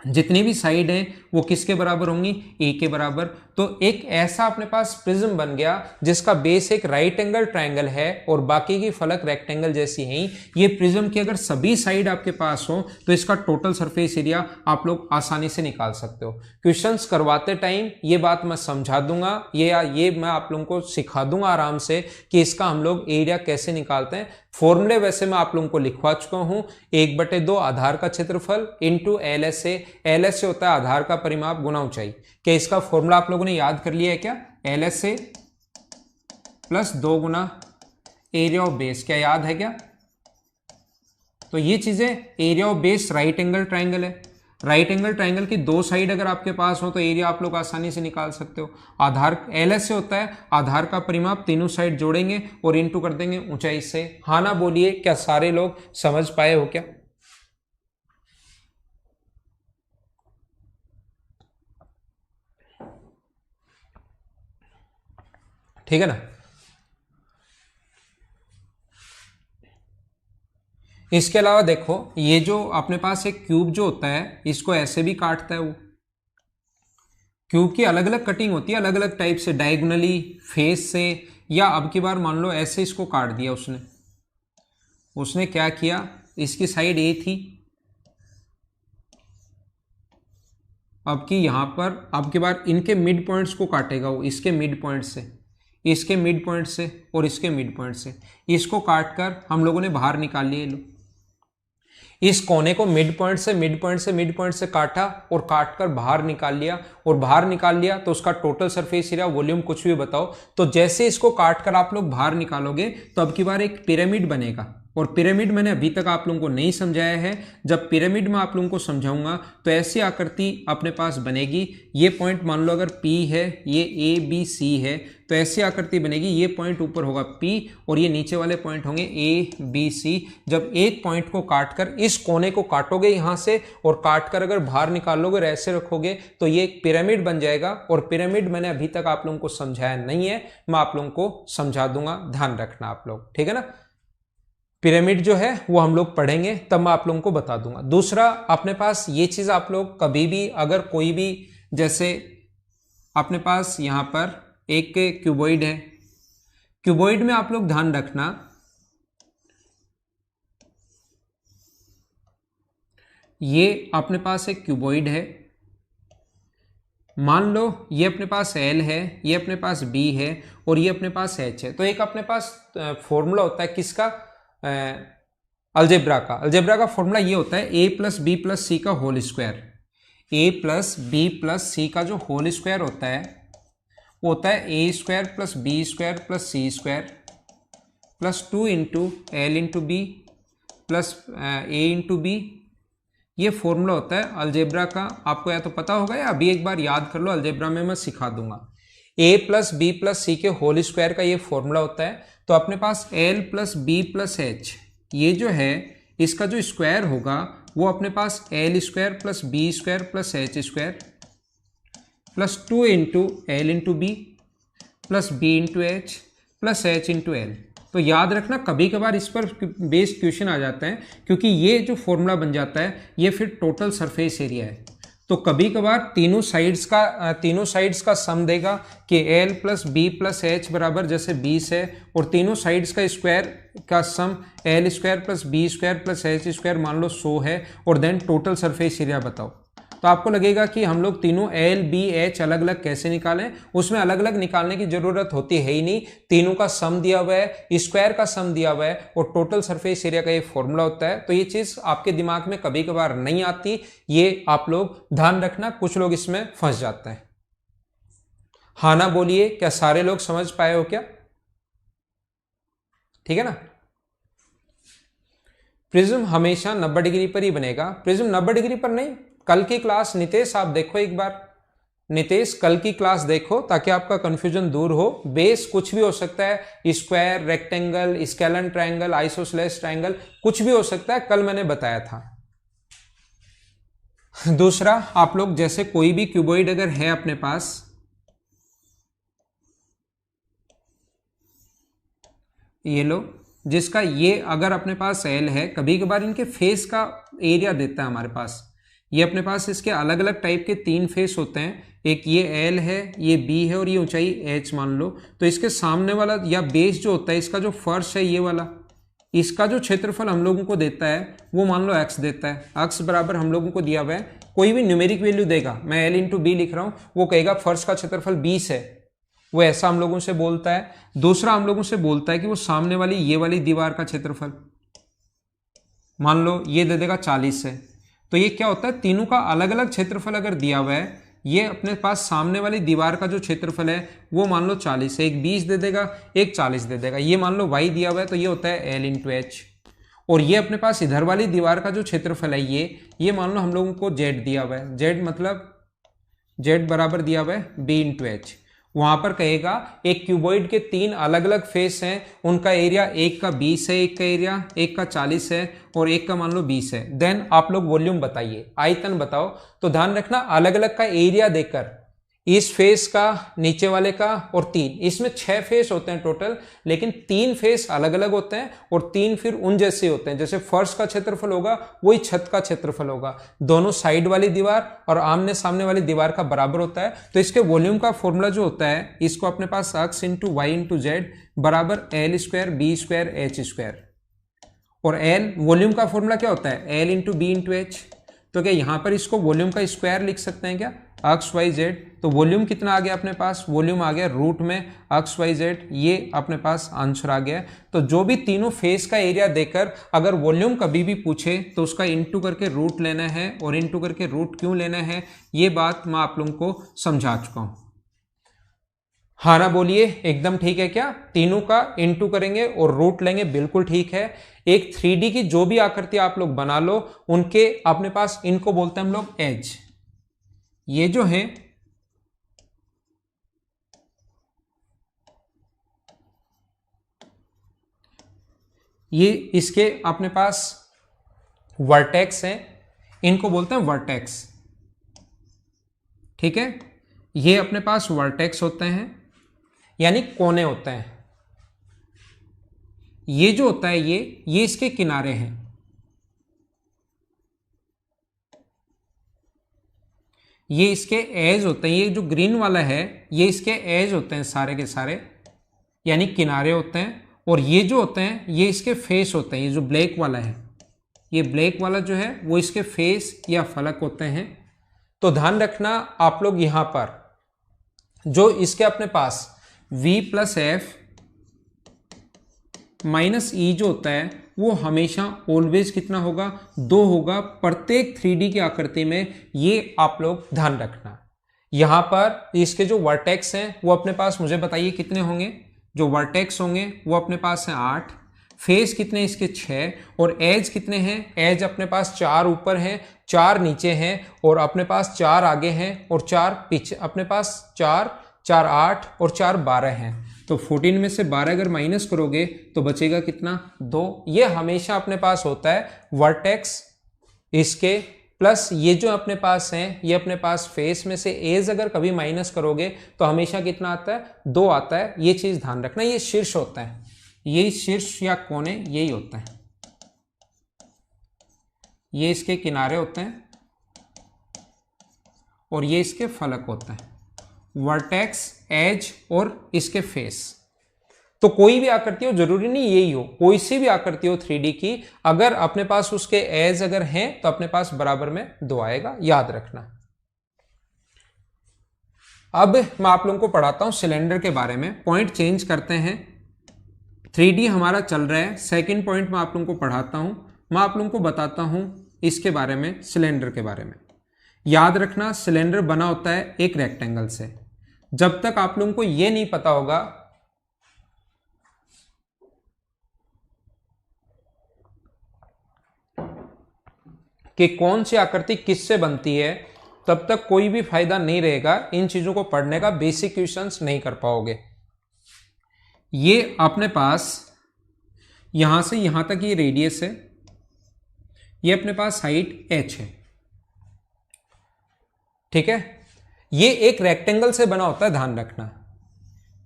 जितनी भी साइड हैं वो किसके बराबर होंगी, ए के बराबर। तो एक ऐसा अपने पास प्रिज्म बन गया जिसका बेस एक राइट एंगल ट्रायंगल है और बाकी की फलक रेक्टेंगल जैसी हैं। ये प्रिज्म की अगर सभी साइड आपके पास हो तो इसका टोटल सरफेस एरिया आप लोग आसानी से निकाल सकते हो। क्वेश्चंस करवाते टाइम ये बात मैं समझा दूंगा, ये मैं आप लोगों को सिखा दूंगा आराम से कि इसका हम लोग एरिया कैसे निकालते हैं। फॉर्मूले वैसे मैं आप लोगों को लिखवा चुका हूं, 1/2 आधार का क्षेत्रफल इंटू LSA। LSA होता है आधार का परिमाप गुना ऊंचाई। क्या इसका फॉर्मूला आप लोगों ने याद कर लिया है क्या, LSA plus 2 Guna area of base, क्या याद है क्या? तो ये चीजें, area of base right angle triangle है, राइट एंगल ट्राइंगल की 2 साइड अगर आपके पास हो तो एरिया आप लोग आसानी से निकाल सकते हो। आधार LSA होता है आधार का परिमाप, तीनों साइड जोड़ेंगे और इनटू कर देंगे ऊंचाई से। हाँ ना बोलिए, क्या सारे लोग समझ पाए हो क्या? ठीक है ना। इसके अलावा देखो ये जो अपने पास एक क्यूब जो होता है इसको ऐसे भी काटता है वो। क्यूब की अलग अलग कटिंग होती है अलग अलग टाइप से, डायगोनली, फेस से, या अब की बार मान लो ऐसे इसको काट दिया उसने क्या किया, इसकी साइड ए थी, अब की यहां पर अब की बार इनके मिड पॉइंट्स को काटेगा वो, इसके मिड पॉइंट से, इसके मिड पॉइंट से और इसके मिड पॉइंट से, इसको काटकर हम लोगों ने बाहर निकाल लिए। लो इस कोने को मिड पॉइंट से काटा और काट कर बाहर निकाल लिया, और बाहर निकाल लिया तो उसका टोटल सरफेस एरिया, वॉल्यूम कुछ भी बताओ। तो जैसे इसको काट कर आप लोग बाहर निकालोगे तो अब की बार एक पिरामिड बनेगा, और पिरामिड मैंने अभी तक आप लोगों को नहीं समझाया है। जब पिरामिड में आप लोगों को समझाऊंगा तो ऐसी आकृति अपने पास बनेगी। ये पॉइंट मान लो अगर P है, ये A B C है, तो ऐसी आकृति बनेगी। ये पॉइंट ऊपर होगा P और ये नीचे वाले पॉइंट होंगे A B C। जब एक पॉइंट को काटकर इस कोने को काटोगे यहाँ से और काटकर अगर बाहर निकालोगे और ऐसे रखोगे तो ये एक पिरामिड बन जाएगा। और पिरामिड मैंने अभी तक आप लोगों को समझाया नहीं है, मैं आप लोगों को समझा दूंगा, ध्यान रखना आप लोग, ठीक है ना। पिरामिड जो है वो हम लोग पढ़ेंगे तब मैं आप लोगों को बता दूंगा। दूसरा, अपने पास ये चीज आप लोग कभी भी अगर कोई भी, जैसे अपने पास यहां पर एक क्यूबॉइड है, क्यूबॉइड में आप लोग ध्यान रखना, ये अपने पास एक क्यूबॉइड है, मान लो ये अपने पास L है, ये अपने पास B है और ये अपने पास H है। तो एक अपने पास फॉर्मूला होता है किसका, अलजेब्रा का फॉर्मूला ये होता है a plus B plus C का whole square. a plus B plus C का जो होल स्क्वायर होता है वो होता है a square plus B square plus C square plus 2 into L into B plus A into B. ये formula होता है अलजेब्रा का। आपको या तो पता होगा या अभी एक बार याद कर लो, अलजेब्रा में मैं सिखा दूंगा। a प्लस बी प्लस सी के होल स्क्वायर का ये फॉर्मूला होता है। तो अपने पास L plus B plus H, ये जो है इसका जो स्क्वायर होगा वो अपने पास L square plus B square plus H square plus 2 into L into B plus B into H plus H into L. तो याद रखना, कभी कभार इस पर बेस्ड क्वेश्चन आ जाता है, क्योंकि ये जो फॉर्मूला बन जाता है ये फिर टोटल सरफेस एरिया है। तो कभी कभार तीनों साइड्स का सम देगा कि L plus B plus H बराबर जैसे 20 है, और तीनों साइड्स का स्क्वायर का sum L square plus B square plus H square मान लो 100 है, और देन टोटल सरफेस एरिया बताओ। तो आपको लगेगा कि हम लोग तीनों L B H अलग अलग कैसे निकालें, उसमें अलग अलग निकालने की जरूरत होती है ही नहीं। तीनों का सम दिया हुआ है, स्क्वायर का सम दिया हुआ है, और टोटल सरफेस एरिया का ये फॉर्मूला होता है। तो ये चीज आपके दिमाग में कभी कभार नहीं आती, ये आप लोग ध्यान रखना, कुछ लोग इसमें फंस जाते हैं। हाँ ना बोलिए, क्या सारे लोग समझ पाए हो क्या? ठीक है ना। प्रिज्म हमेशा 90 डिग्री पर ही बनेगा। प्रिज्म 90 डिग्री पर नहीं। कल की क्लास नितेश आप देखो एक बार, नितेश कल की क्लास देखो ताकि आपका कंफ्यूजन दूर हो। बेस कुछ भी हो सकता है, square, rectangle, scalene triangle, isosceles triangle, कुछ भी हो सकता है, कल मैंने बताया था। दूसरा, आप लोग जैसे कोई भी क्यूबॉइड अगर है अपने पास, ये लो, जिसका ये अगर अपने पास L है, कभी कभार इनके फेस का एरिया देता है हमारे पास। ये अपने पास इसके अलग अलग टाइप के 3 फेस होते हैं, एक ये L है, ये B है और ये ऊंचाई H मान लो। तो इसके सामने वाला या बेस जो होता है, इसका जो फर्श है ये वाला, इसका जो क्षेत्रफल हम लोगों को देता है वो मान लो x देता है। x बराबर हम लोगों को दिया हुआ है, कोई भी न्यूमेरिक वैल्यू देगा, मैं L इंटू बी लिख रहा हूं, वो कहेगा फर्श का क्षेत्रफल 20 है, वो ऐसा हम लोगों से बोलता है। दूसरा हम लोगों से बोलता है कि वो सामने वाली ये वाली दीवार का क्षेत्रफल मान लो ये दे देगा 40 है। तो ये क्या होता है, तीनों का अलग अलग क्षेत्रफल अगर दिया हुआ है, ये अपने पास सामने वाली दीवार का जो क्षेत्रफल है वो मान लो 40 है, एक 20 दे देगा, एक 40 दे देगा। ये मान लो y दिया हुआ है तो ये होता है L इंटू एच। और ये अपने पास इधर वाली दीवार का जो क्षेत्रफल है ये मान लो हम लोगों को z दिया हुआ है, z मतलब z बराबर दिया हुआ है b इंटू एच। वहां पर कहेगा एक क्यूबॉइड के 3 अलग अलग फेस हैं, उनका एरिया एक का 20 है, एक का एरिया एक का 40 है और एक का मान लो 20 है। देन आप लोग वॉल्यूम बताइए, आयतन बताओ। तो ध्यान रखना, अलग अलग का एरिया देकर इस फेस का, नीचे वाले का और 3, इसमें 6 फेस होते हैं टोटल, लेकिन 3 फेस अलग अलग होते हैं और 3 फिर उन जैसे होते हैं। जैसे फर्श का क्षेत्रफल होगा वही छत का क्षेत्रफल होगा, दोनों साइड वाली दीवार और आमने सामने वाली दीवार का बराबर होता है। तो इसके वॉल्यूम का फॉर्मूला जो होता है, इसको अपने पास x into Y into Z बराबर L square B square H square. और L वॉल्यूम का फॉर्मूला क्या होता है, L into B into H. तो क्या यहाँ पर इसको वॉल्यूम का स्क्वायर लिख सकते हैं क्या, एक्स वाई जेड। तो वॉल्यूम कितना आ गया अपने पास, वॉल्यूम आ गया रूट में एक्स वाई जेड, ये अपने पास आंसर आ गया। तो जो भी तीनों फेस का एरिया देकर अगर वॉल्यूम कभी भी पूछे तो उसका इंटू करके रूट लेना है, और इंटू करके रूट क्यों लेना है ये बात मैं आप लोगों को समझा चुका हूं। हाँ ना बोलिए, एकदम ठीक है क्या, तीनों का इंटू करेंगे और रूट लेंगे, बिल्कुल ठीक है। एक 3D की जो भी आकृति आप लोग बना लो उनके अपने पास, इनको बोलते हैं हम लोग एज। ये जो है ये इसके अपने पास वर्टेक्स हैं, इनको बोलते हैं वर्टेक्स, ठीक है। ये अपने पास वर्टेक्स होते हैं यानी कोने होते हैं। ये जो होता है ये इसके किनारे हैं। ये इसके एज होते हैं, ये जो ग्रीन वाला है ये इसके एज होते हैं सारे के सारे, यानी किनारे होते हैं। और ये जो होते हैं ये इसके फेस होते हैं। ये जो ब्लैक वाला है, ये ब्लैक वाला जो है वो इसके फेस या फलक होते हैं। तो ध्यान रखना आप लोग यहां पर जो इसके अपने पास v प्लस एफ माइनस ई जो होता है वो हमेशा ऑलवेज कितना होगा, 2 होगा प्रत्येक 3D की आकृति में। ये आप लोग ध्यान रखना। यहां पर इसके जो वर्टेक्स हैं वो अपने पास मुझे बताइए कितने होंगे। जो वर्टेक्स होंगे वो अपने पास हैं 8, फेस कितने इसके 6, और एज कितने हैं, एज अपने पास 4 ऊपर हैं, 4 नीचे हैं, और अपने पास 4 आगे हैं और 4 पीछे। अपने पास 4 4 8 और 4 12 हैं। तो 14 में से 12 अगर माइनस करोगे तो बचेगा कितना, 2। ये हमेशा अपने पास होता है वर्टेक्स इसके, प्लस ये जो अपने पास हैं ये अपने पास फेस में से एज अगर कभी माइनस करोगे तो हमेशा कितना आता है, 2 आता है। ये चीज ध्यान रखना। ये शीर्ष होता है, यही शीर्ष या कोने यही होता है। ये इसके किनारे होते हैं और ये इसके फलक होते हैं, वर्टेक्स, एज और इसके फेस। तो कोई भी आकृति हो, जरूरी नहीं यही हो, कोई सी भी आकृति हो 3D की, अगर अपने पास उसके एज अगर हैं तो अपने पास बराबर में 2 आएगा, याद रखना। अब मैं आप लोगों को पढ़ाता हूं सिलेंडर के बारे में। पॉइंट चेंज करते हैं, 3D हमारा चल रहा है। सेकंड पॉइंट मैं आप लोगों को पढ़ाता हूं, मैं आप लोगों को बताता हूं इसके बारे में, सिलेंडर के बारे में। याद रखना सिलेंडर बना होता है एक रेक्टेंगल से। जब तक आप लोगों को यह नहीं पता होगा कि कौन सी आकृति किससे बनती है, तब तक कोई भी फायदा नहीं रहेगा इन चीजों को पढ़ने का, बेसिक क्वेश्चंस नहीं कर पाओगे। ये अपने पास यहां से यहां तक ये रेडियस है, ये अपने पास हाइट h है, ठीक है। ये एक रेक्टेंगल से बना होता है, ध्यान रखना।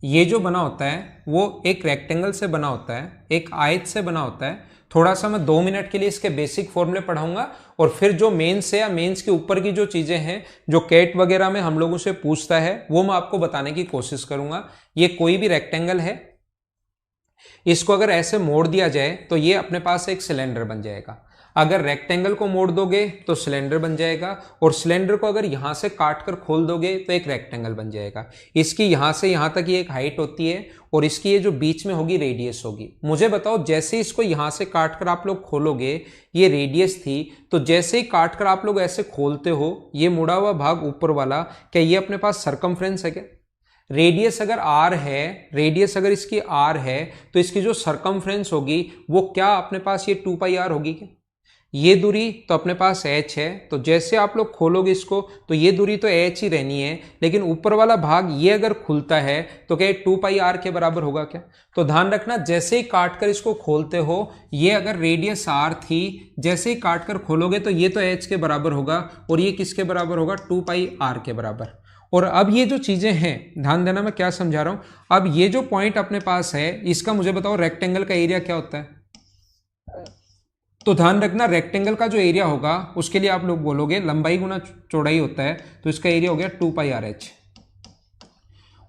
ये जो बना होता है वो एक रेक्टेंगल से बना होता है, एक आयत से बना होता है। थोड़ा सा मैं 2 मिनट के लिए इसके बेसिक फॉर्मूले पढ़ाऊंगा, और फिर जो मेंस है या मेंस के ऊपर की जो चीजें हैं जो कैट वगैरह में हम लोगों से पूछता है वो मैं आपको बताने की कोशिश करूंगा। ये कोई भी रेक्टेंगल है, इसको अगर ऐसे मोड़ दिया जाए तो ये अपने पास एक सिलेंडर बन जाएगा। अगर रेक्टेंगल को मोड़ दोगे तो सिलेंडर बन जाएगा, और सिलेंडर को अगर यहां से काट कर खोल दोगे तो एक रेक्टेंगल बन जाएगा। इसकी यहां से यहां तक ये एक हाइट होती है, और इसकी ये जो बीच में होगी रेडियस होगी। मुझे बताओ, जैसे इसको यहां से काट कर आप लोग खोलोगे, ये रेडियस थी, तो जैसे ही काट कर आप लोग ऐसे खोलते हो, ये मुड़ा हुआ भाग ऊपर वाला, क्या ये अपने पास सरकमफ्रेंस है क्या? रेडियस अगर r है, रेडियस अगर इसकी r है, तो इसकी जो सरकमफ्रेंस होगी वो क्या अपने पास ये 2πr होगी क्या? ये दूरी तो अपने पास h है, तो जैसे आप लोग खोलोगे इसको तो ये दूरी तो h ही रहनी है, लेकिन ऊपर वाला भाग ये अगर खुलता है तो क्या 2πr के बराबर होगा क्या? तो ध्यान रखना, जैसे ही काट कर इसको खोलते हो, ये अगर रेडियस r थी, जैसे ही काट कर खोलोगे तो ये तो h के बराबर होगा, और ये किसके बराबर होगा, 2πr के बराबर। और अब ये जो चीजें हैं, ध्यान देना मैं क्या समझा रहा हूं। अब ये जो पॉइंट अपने पास है, इसका मुझे बताओ रेक्टेंगल का एरिया क्या होता है? तो ध्यान रखना, रेक्टेंगल का जो एरिया होगा उसके लिए आप लोग बोलोगे लंबाई गुना चौड़ाई होता है, तो इसका एरिया हो गया 2πrh।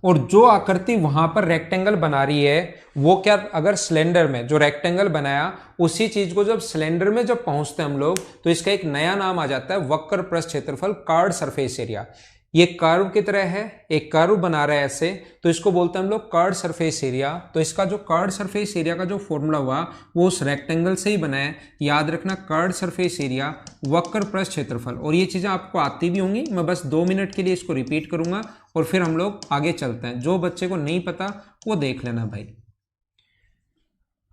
और जो आकृति वहां पर रेक्टेंगल बना रही है वो क्या, अगर सिलेंडर में जो रेक्टेंगल बनाया उसी चीज को जब सिलेंडर में जब पहुंचते हैं हम लोग तो इसका एक नया नाम आ जाता है वक्र पृष्ठ क्षेत्रफल, कर्व्ड सरफेस एरिया। ये कर्व की तरह है, एक कर्व बना रहा है ऐसे, तो इसको बोलते हैं हम लोग कर्व्ड सरफेस एरिया। तो इसका जो कर्व्ड सरफेस एरिया का जो फॉर्मूला हुआ वो उस रेक्टेंगल से ही बना है। याद रखना, कर्व्ड सरफेस एरिया वक्र पृष्ठ क्षेत्रफल। और ये चीजें आपको आती भी होंगी, मैं बस 2 मिनट के लिए इसको रिपीट करूंगा और फिर हम लोग आगे चलते हैं। जो बच्चे को नहीं पता वो देख लेना भाई।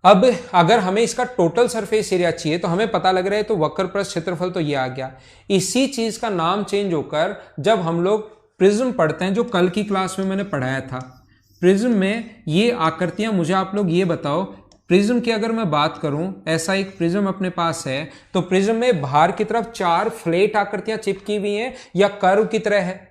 अब अगर हमें इसका टोटल सरफेस एरिया चाहिए तो हमें पता लग रहा है तो वक्र पृष्ठ क्षेत्रफल तो ये आ गया। इसी चीज का नाम चेंज होकर जब हम लोग प्रिज्म पढ़ते हैं, जो कल की क्लास में मैंने पढ़ाया था, प्रिज्म में ये आकृतियां, मुझे आप लोग ये बताओ, प्रिज्म की अगर मैं बात करूं, ऐसा एक प्रिज्म अपने पास है तो प्रिज्म में बाहर की तरफ 4 फ्लैट आकृतियां चिपकी हुई हैं या कर्व की तरह है?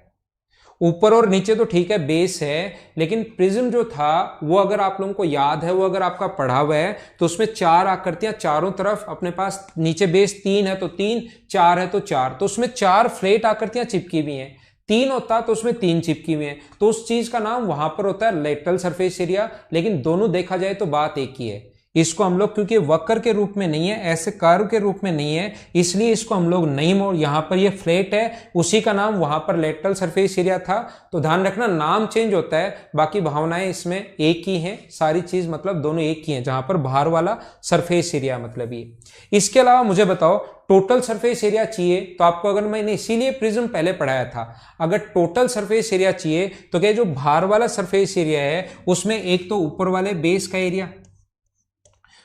ऊपर और नीचे तो ठीक है, बेस है, लेकिन प्रिज्म जो था वो अगर आप लोगों को याद है, वो अगर आपका पढ़ा हुआ है तो उसमें 4 आकृतियां चारों तरफ अपने पास, नीचे बेस 3 है तो 3, 4 है तो 4, तो उसमें 4 फ्लैट आकृतियां चिपकी हुई हैं। 3 होता तो उसमें 3 चिपकी हुई हैं, तो उस चीज का नाम वहां पर होता है लेटरल सरफेस एरिया। लेकिन दोनों देखा जाए तो बात एक ही है। इसको हम लोग, क्योंकि वक्र के रूप में नहीं है, ऐसे कर्व के रूप में नहीं है, इसलिए इसको हम लोग नहीं मोड़, यहां पर ये फ्लैट है, उसी का नाम वहां पर लेटरल सरफेस एरिया था। तो ध्यान रखना, नाम चेंज होता है, बाकी भावनाएं इसमें एक ही हैं, सारी चीज मतलब दोनों एक ही हैं, जहां पर बाहर वाला सरफेस एरिया मतलब ये। इसके अलावा मुझे बताओ, टोटल सरफेस एरिया चाहिए तो आपको, अगर मैंने इसीलिए प्रिज्म पहले पढ़ाया था, अगर टोटल सरफेस एरिया चाहिए तो क्या जो बाहर वाला सरफेस एरिया है उसमें एक तो ऊपर वाले बेस का एरिया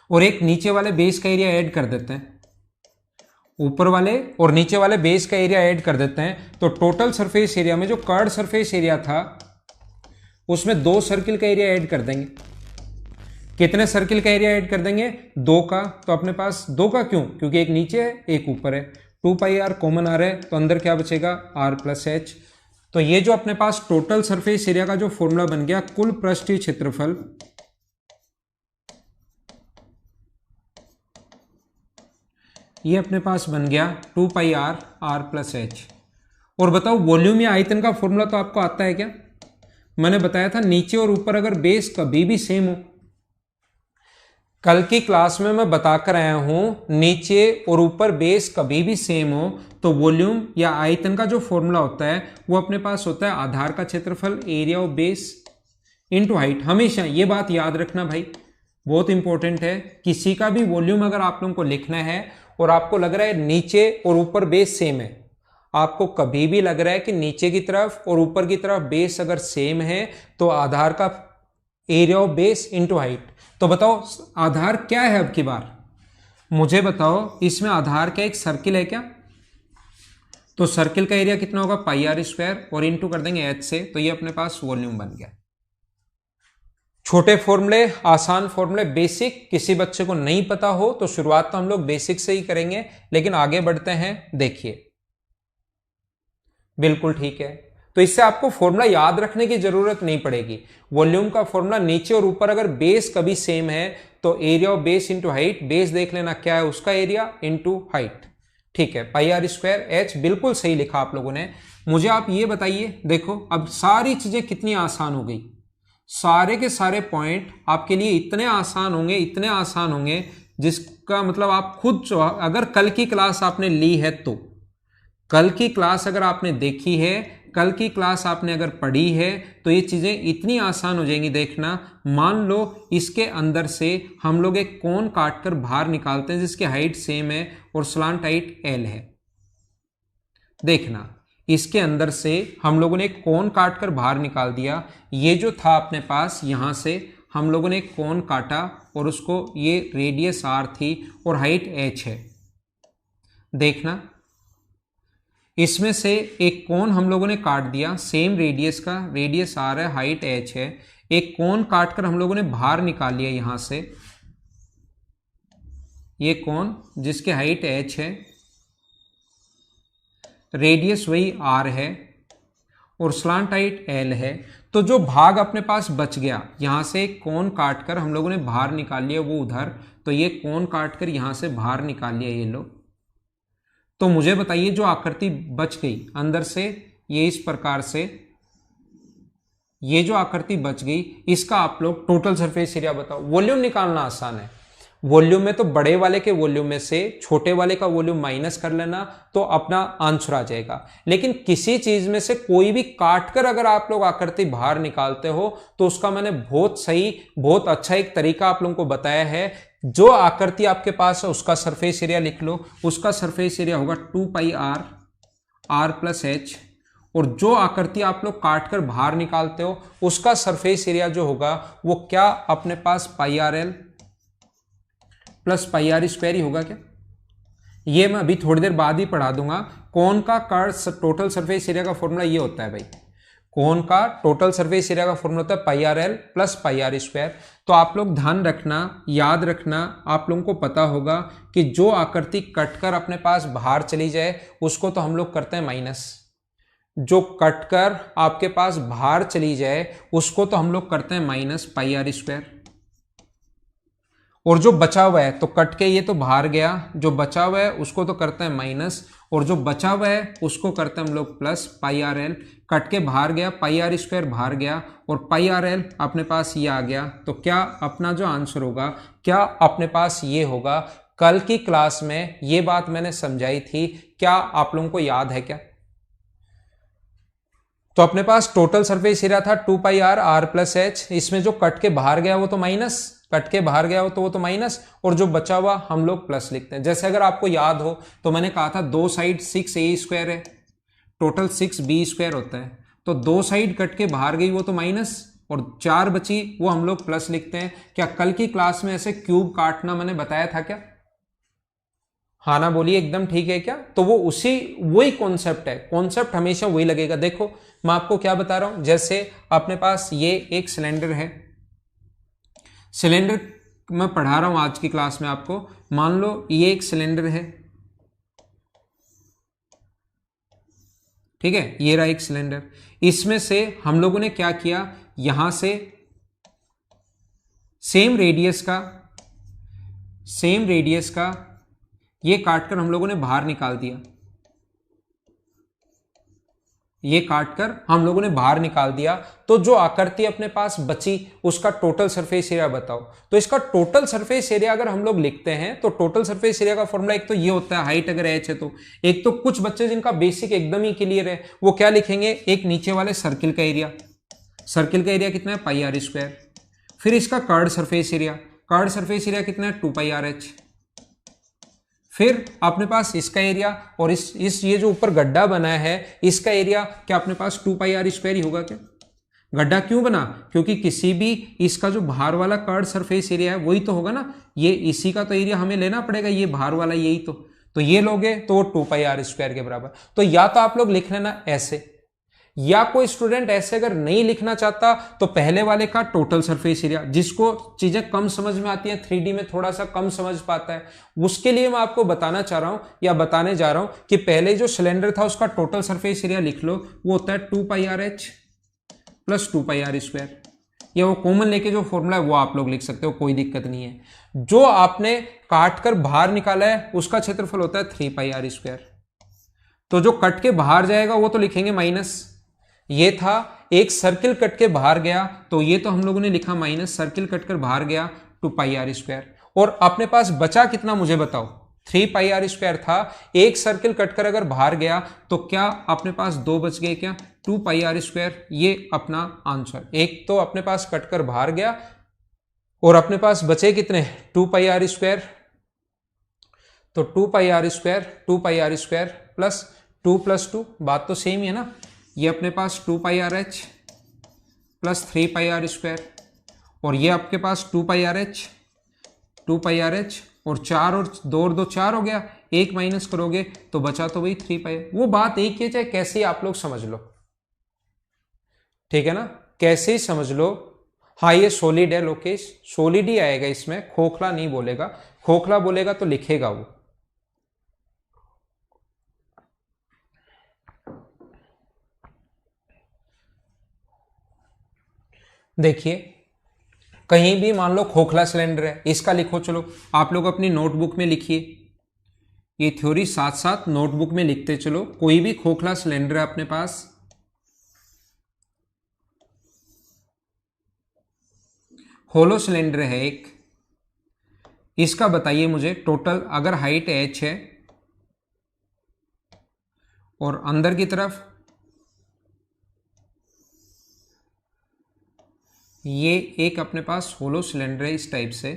और एक नीचे वाले बेस का एरिया ऐड कर देते हैं, ऊपर वाले और नीचे वाले बेस का एरिया ऐड कर देते हैं। तो टोटल सरफेस एरिया में जो कर्व्ड सरफेस एरिया था उसमें 2 सर्किल का एरिया ऐड कर देंगे। कितने सर्किल का एरिया ऐड कर देंगे? 2 का। तो अपने पास 2 का क्यों? क्योंकि एक नीचे है एक ऊपर है, 2 पाई आर कॉमन आ रहा है तो अंदर क्या बचेगा, आर प्लस एच। तो ये जो अपने पास टोटल सरफेस एरिया का जो फॉर्मूला बन गया, कुल पृष्ठीय क्षेत्रफल, ये अपने पास बन गया 2 pi are, are plus H. और बताओ, वॉल्यूम या आयतन का फॉर्मूला तो आपको आता है क्या? मैंने बताया था नीचे और ऊपर अगर बेस कभी भी सेम हो, कल की क्लास में मैं बताकर आया हूं, नीचे और ऊपर बेस कभी भी सेम हो तो वॉल्यूम या आयतन का जो फॉर्मूला होता है वो अपने पास होता है आधार का क्षेत्रफल, area of base into height. हमेशा ये बात याद रखना भाई, बहुत इंपॉर्टेंट है। किसी का भी वॉल्यूम अगर आप लोगों को लिखना है और आपको लग रहा है नीचे और ऊपर बेस सेम है, आपको कभी भी लग रहा है कि नीचे की तरफ और ऊपर की तरफ बेस अगर सेम है तो आधार का area of base into height. तो बताओ आधार क्या है? अब की बार मुझे बताओ, इसमें आधार क्या एक सर्किल है क्या? तो सर्किल का एरिया कितना होगा, पाई आर स्क्वायर, और इनटू कर देंगे एच से, तो ये अपने पास वॉल्यूम बन गया। छोटे फॉर्मूले, आसान फॉर्मूले, बेसिक किसी बच्चे को नहीं पता हो तो शुरुआत तो हम लोग बेसिक से ही करेंगे, लेकिन आगे बढ़ते हैं। देखिए, बिल्कुल ठीक है। तो इससे आपको फॉर्मूला याद रखने की जरूरत नहीं पड़ेगी। वॉल्यूम का फॉर्मूला नीचे और ऊपर अगर बेस कभी सेम है तो area of base into height, base देख लेना क्या है उसका एरिया इंटू हाइट, ठीक है, पाई आर स्क्वायर एच। बिल्कुल सही लिखा आप लोगों ने। मुझे आप ये बताइए, देखो अब सारी चीजें कितनी आसान हो गई, सारे के सारे पॉइंट आपके लिए इतने आसान होंगे, इतने आसान होंगे, जिसका मतलब आप खुद, अगर कल की क्लास आपने ली है तो, कल की क्लास अगर आपने देखी है, कल की क्लास आपने अगर पढ़ी है तो ये चीजें इतनी आसान हो जाएंगी। देखना, मान लो इसके अंदर से हम लोग एक कोण काटकर बाहर निकालते हैं जिसकी हाइट सेम है और स्लांट हाइट एल है। देखना, इसके अंदर से हम लोगों ने एक कोण काटकर बाहर निकाल दिया। ये जो था अपने पास, यहां से हम लोगों ने एक कोण काटा और उसको, ये रेडियस आर थी और हाइट एच है। देखना, इसमें से एक कोण हम लोगों ने काट दिया सेम रेडियस का, रेडियस आर है, हाइट एच है। एक कोण काटकर हम लोगों ने बाहर निकाल लिया यहां से, ये कोण जिसकी हाइट एच है, रेडियस वही आर है और स्लांट हाइट एल है। तो जो भाग अपने पास बच गया, यहां से एक कोण काटकर हम लोगों ने बाहर निकाल लिया वो उधर, तो ये कोण काटकर यहां से बाहर निकाल लिया ये लो। तो मुझे बताइए जो आकृति बच गई अंदर से, ये इस प्रकार से ये जो आकृति बच गई इसका आप लोग टोटल सरफेस एरिया बताओ। वॉल्यूम निकालना आसान है, वॉल्यूम में तो बड़े वाले के वॉल्यूम में से छोटे वाले का वॉल्यूम माइनस कर लेना तो अपना आंसर आ जाएगा। लेकिन किसी चीज में से कोई भी काटकर अगर आप लोग आकृति बाहर निकालते हो तो उसका मैंने बहुत सही बहुत अच्छा एक तरीका आप लोगों को बताया है। जो आकृति आपके पास है उसका सरफेस एरिया लिख लो, उसका सरफेस एरिया होगा 2 पाई आर प्लस एच, और जो आकृति आप लोग काटकर बाहर निकालते हो उसका सरफेस एरिया जो होगा वो क्या अपने पास pi R L plus pi R square ही होगा क्या। ये मैं अभी थोड़ी देर बाद ही पढ़ा दूंगा। कोन का टोटल सरफेस एरिया का फॉर्मूला ये होता है भाई, कोन का टोटल सरफेस एरिया का फॉर्मूला होता है pi R L plus pi R square. तो आप लोग ध्यान रखना, याद रखना, आप लोगों को पता होगा कि जो आकृति कटकर अपने पास बाहर चली जाए उसको तो हम लोग करते हैं माइनस, जो कटकर आपके पास बाहर चली जाए उसको तो हम लोग करते हैं माइनस पाई आर स्क्वायर, और जो बचा हुआ है तो कट के ये तो बाहर गया, जो बचा हुआ है उसको तो करते हैं माइनस, और जो बचा हुआ है उसको करते हैं हम लोग plus pi R L. Cut के बाहर गया, पाई आर स्क्वायर बाहर गया और पाई आर एल अपने पास ये आ गया। तो क्या अपना जो आंसर होगा क्या अपने पास ये होगा। कल की क्लास में ये बात मैंने समझाई थी, क्या आप लोगों को याद है क्या। तो अपने पास टोटल सरफेस एरिया था 2 पाई आर प्लस एच, इसमें जो कट के बाहर गया वो तो माइनस, कट के बाहर गया हो तो वो तो माइनस, और जो बचा हुआ हम लोग प्लस लिखते हैं। जैसे अगर आपको याद हो तो मैंने कहा था दो साइड 6a स्क्वायर है, टोटल 6b स्क्वायर होता है, तो दो साइड कट के बाहर गई वो तो माइनस और 4 बची वो हम लोग प्लस लिखते हैं। क्या कल की क्लास में ऐसे क्यूब काटना मैंने बताया था क्या। हाँ ना बोलिए, एकदम ठीक है क्या। तो वो वही कॉन्सेप्ट है, कॉन्सेप्ट हमेशा वही लगेगा। देखो मैं आपको क्या बता रहा हूं, जैसे अपने पास ये एक सिलेंडर है, सिलेंडर मैं पढ़ा रहा हूं आज की क्लास में आपको। मान लो ये एक सिलेंडर है, ठीक है, ये रहा एक सिलेंडर। इसमें से हम लोगों ने क्या किया, यहां से सेम रेडियस का ये काटकर हम लोगों ने बाहर निकाल दिया, ये काटकर हम लोगों ने बाहर निकाल दिया। तो जो आकृति अपने पास बची उसका टोटल सरफेस एरिया बताओ। तो इसका टोटल सरफेस एरिया अगर हम लोग लिखते हैं तो टोटल सरफेस एरिया का फॉर्मूला एक तो ये होता है, हाइट अगर h है तो, एक तो कुछ बच्चे जिनका बेसिक एकदम ही क्लियर है वो क्या लिखेंगे, एक नीचे वाले सर्किल का एरिया, सर्किल का एरिया कितना है पाई आर स्क्वायर, फिर इसका curved surface area, curved surface area कितना है 2 पाई आर एच, फिर अपने पास इसका एरिया, और इस ये जो ऊपर गड्ढा बना है इसका एरिया क्या अपने पास 2 पाई आर स्क्वायर ही होगा क्या। गड्ढा क्यों बना, क्योंकि किसी भी इसका जो बाहर वाला कर्ड सरफेस एरिया है वही तो होगा ना, ये इसी का तो एरिया हमें लेना पड़ेगा, ये बाहर वाला यही तो ये लोगे तो 2 पाई आर स्क्वायर के बराबर। तो या तो आप लोग लिख लेना ऐसे, या कोई स्टूडेंट ऐसे अगर नहीं लिखना चाहता तो पहले वाले का टोटल सरफेस एरिया, जिसको चीजें कम समझ में आती हैं 3D में थोड़ा सा कम समझ पाता है, उसके लिए मैं आपको बताना चाह रहा हूं या बताने जा रहा हूं कि पहले जो सिलेंडर था उसका टोटल सरफेस एरिया लिख लो, वो होता है 2 pi R H plus 2 pi R square. या वो कॉमन लेके जो फॉर्मूला है वो आप लोग लिख सकते हो, कोई दिक्कत नहीं है। जो आपने काट कर बाहर निकाला है उसका क्षेत्रफल होता है 3 पाई आर स्क्वायर। तो जो कट के बाहर जाएगा वो तो लिखेंगे माइनस, ये था एक सर्किल कट के बाहर गया तो ये तो हम लोगों ने लिखा माइनस, सर्किल कट कर बाहर गया 2 पाई आर स्क्वायर, और अपने पास बचा कितना मुझे बताओ, 3 पाई आर स्क्वायर था। एक सर्किल कटकर अगर बाहर गया तो क्या अपने पास 2 बच गए क्या, 2 पाई आर स्क्वायर, ये अपना आंसर। एक तो अपने पास कटकर बाहर गया और अपने पास बचे कितने 2 पाई आर स्क्वायर, तो 2 pi R square plus 2 plus 2, बात तो सेम ही है ना। ये अपने पास 2 pi R H plus 3 pi R square, और ये आपके पास 2 पाई आर एच और 4 और 2 और 2 4 हो गया, एक माइनस करोगे तो बचा तो वही 3 पाई। वो बात एक ही है, चाहे कैसे ही आप लोग समझ लो, ठीक है ना, कैसे ही समझ लो। हाँ ये सॉलिड है लोकेश, सॉलिड ही आएगा इसमें, खोखला नहीं बोलेगा, खोखला बोलेगा तो लिखेगा वो। देखिए कहीं भी मान लो खोखला सिलेंडर है, इसका लिखो, चलो आप लोग अपनी नोटबुक में लिखिए, ये थ्योरी साथ साथ नोटबुक में लिखते चलो। कोई भी खोखला सिलेंडर है अपने पास, होलो सिलेंडर है एक, इसका बताइए मुझे टोटल, अगर हाइट h है और अंदर की तरफ ये एक अपने पास होलो सिलेंडर है इस टाइप से,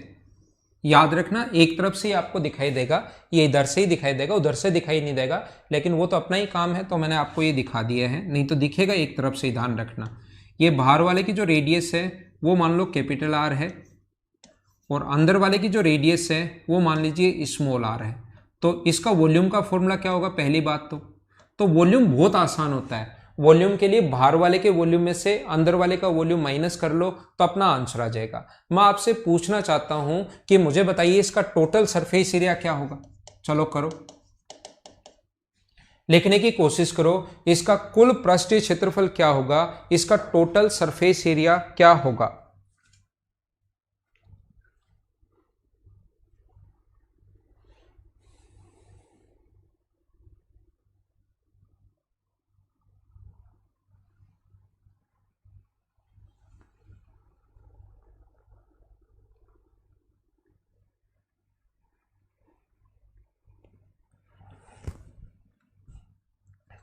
याद रखना एक तरफ से ही आपको दिखाई देगा, ये इधर से ही दिखाई देगा, उधर से दिखाई नहीं देगा, लेकिन वो तो अपना ही काम है तो मैंने आपको ये दिखा दिया है, नहीं तो दिखेगा एक तरफ से ही, ध्यान रखना। ये बाहर वाले की जो रेडियस है वो मान लो कैपिटल आर है और अंदर वाले की जो रेडियस है वो मान लीजिए स्मॉल आर है। तो इसका वॉल्यूम का फॉर्मूला क्या होगा? पहली बात तो वॉल्यूम बहुत आसान होता है। वॉल्यूम के लिए बाहर वाले के वॉल्यूम में से अंदर वाले का वॉल्यूम माइनस कर लो तो अपना आंसर आ जाएगा। मैं आपसे पूछना चाहता हूं कि मुझे बताइए इसका टोटल सरफेस एरिया क्या होगा? चलो करो, लिखने की कोशिश करो। इसका कुल पृष्ठीय क्षेत्रफल क्या होगा? इसका टोटल सरफेस एरिया क्या होगा?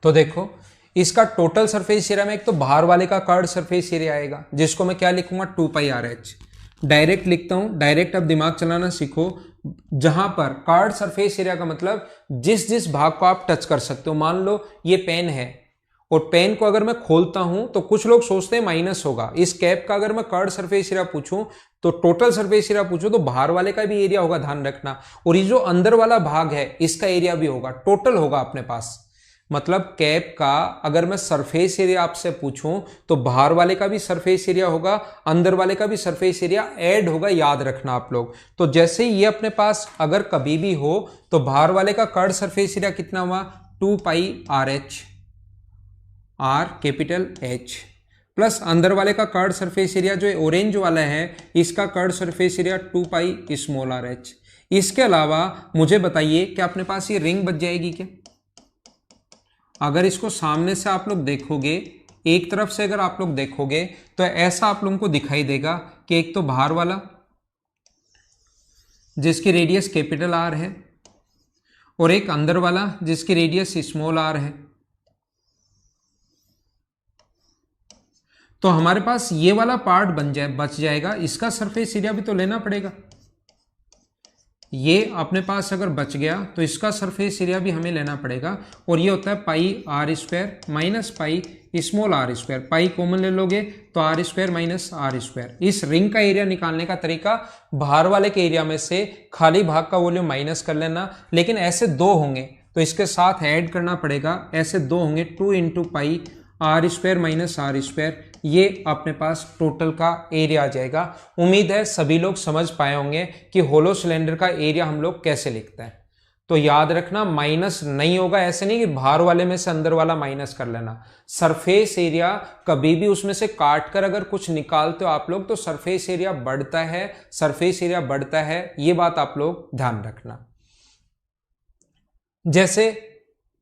तो देखो इसका टोटल सरफेस एरिया में एक तो बाहर वाले का कर्व्ड सरफेस एरिया आएगा, जिसको मैं क्या लिखूंगा? 2πRh। डायरेक्ट लिखता हूं, डायरेक्ट अब दिमाग चलाना सीखो। जहां पर कर्व्ड सरफेस एरिया का मतलब जिस जिस भाग को आप टच कर सकते हो। मान लो ये पेन है और पेन को अगर मैं खोलता हूं तो कुछ लोग सोचते हैं माइनस होगा। इस कैप का अगर मैं कर्व्ड सरफेस एरिया पूछूं तो टोटल सरफेस एरिया पूछूं तो बाहर वाले का भी एरिया होगा, ध्यान रखना। और ये जो अंदर वाला भाग है इसका एरिया भी होगा, टोटल होगा अपने पास। मतलब कैप का अगर मैं सरफेस एरिया आपसे पूछूं तो बाहर वाले का भी सरफेस एरिया होगा, अंदर वाले का भी सरफेस एरिया ऐड होगा, याद रखना आप लोग। तो जैसे ये अपने पास अगर कभी भी हो तो बाहर वाले का कर्व्ड सरफेस एरिया कितना हुआ? 2πRh, are capital H, plus अंदर वाले का कर्व्ड सरफेस एरिया जो ऑरेंज वाला है इसका कर्व्ड सरफेस एरिया 2πrh। इसके अलावा मुझे बताइए क्या अपने पास ये रिंग बच जाएगी क्या? अगर इसको सामने से आप लोग देखोगे, एक तरफ से अगर आप लोग देखोगे तो ऐसा आप लोगों को दिखाई देगा कि एक तो बाहर वाला जिसकी रेडियस कैपिटल आर है और एक अंदर वाला जिसकी रेडियस स्मॉल आर है। तो हमारे पास ये वाला पार्ट बच जाएगा, इसका सरफेस एरिया भी तो लेना पड़ेगा। ये अपने पास अगर बच गया तो इसका सरफेस एरिया भी हमें लेना पड़ेगा, और ये होता है πr² minus pi small R square. Pi common ले लोगे तो r² माइनस r²। इस रिंग का एरिया निकालने का तरीका, बाहर वाले के एरिया में से खाली भाग का वॉल्यूम माइनस कर लेना, लेकिन ऐसे दो होंगे तो इसके साथ ऐड करना पड़ेगा। ऐसे दो होंगे 2 × πr² माइनस r², ये अपने पास टोटल का एरिया आ जाएगा। उम्मीद है सभी लोग समझ पाए होंगे कि होलो सिलेंडर का एरिया हम लोग कैसे लिखते हैं। तो याद रखना माइनस नहीं होगा, ऐसे नहीं कि बाहर वाले में से अंदर वाला माइनस कर लेना। सरफेस एरिया कभी भी उसमें से काट कर अगर कुछ निकालते हो आप लोग तो सरफेस एरिया बढ़ता है, सरफेस एरिया बढ़ता है, ये बात आप लोग ध्यान रखना। जैसे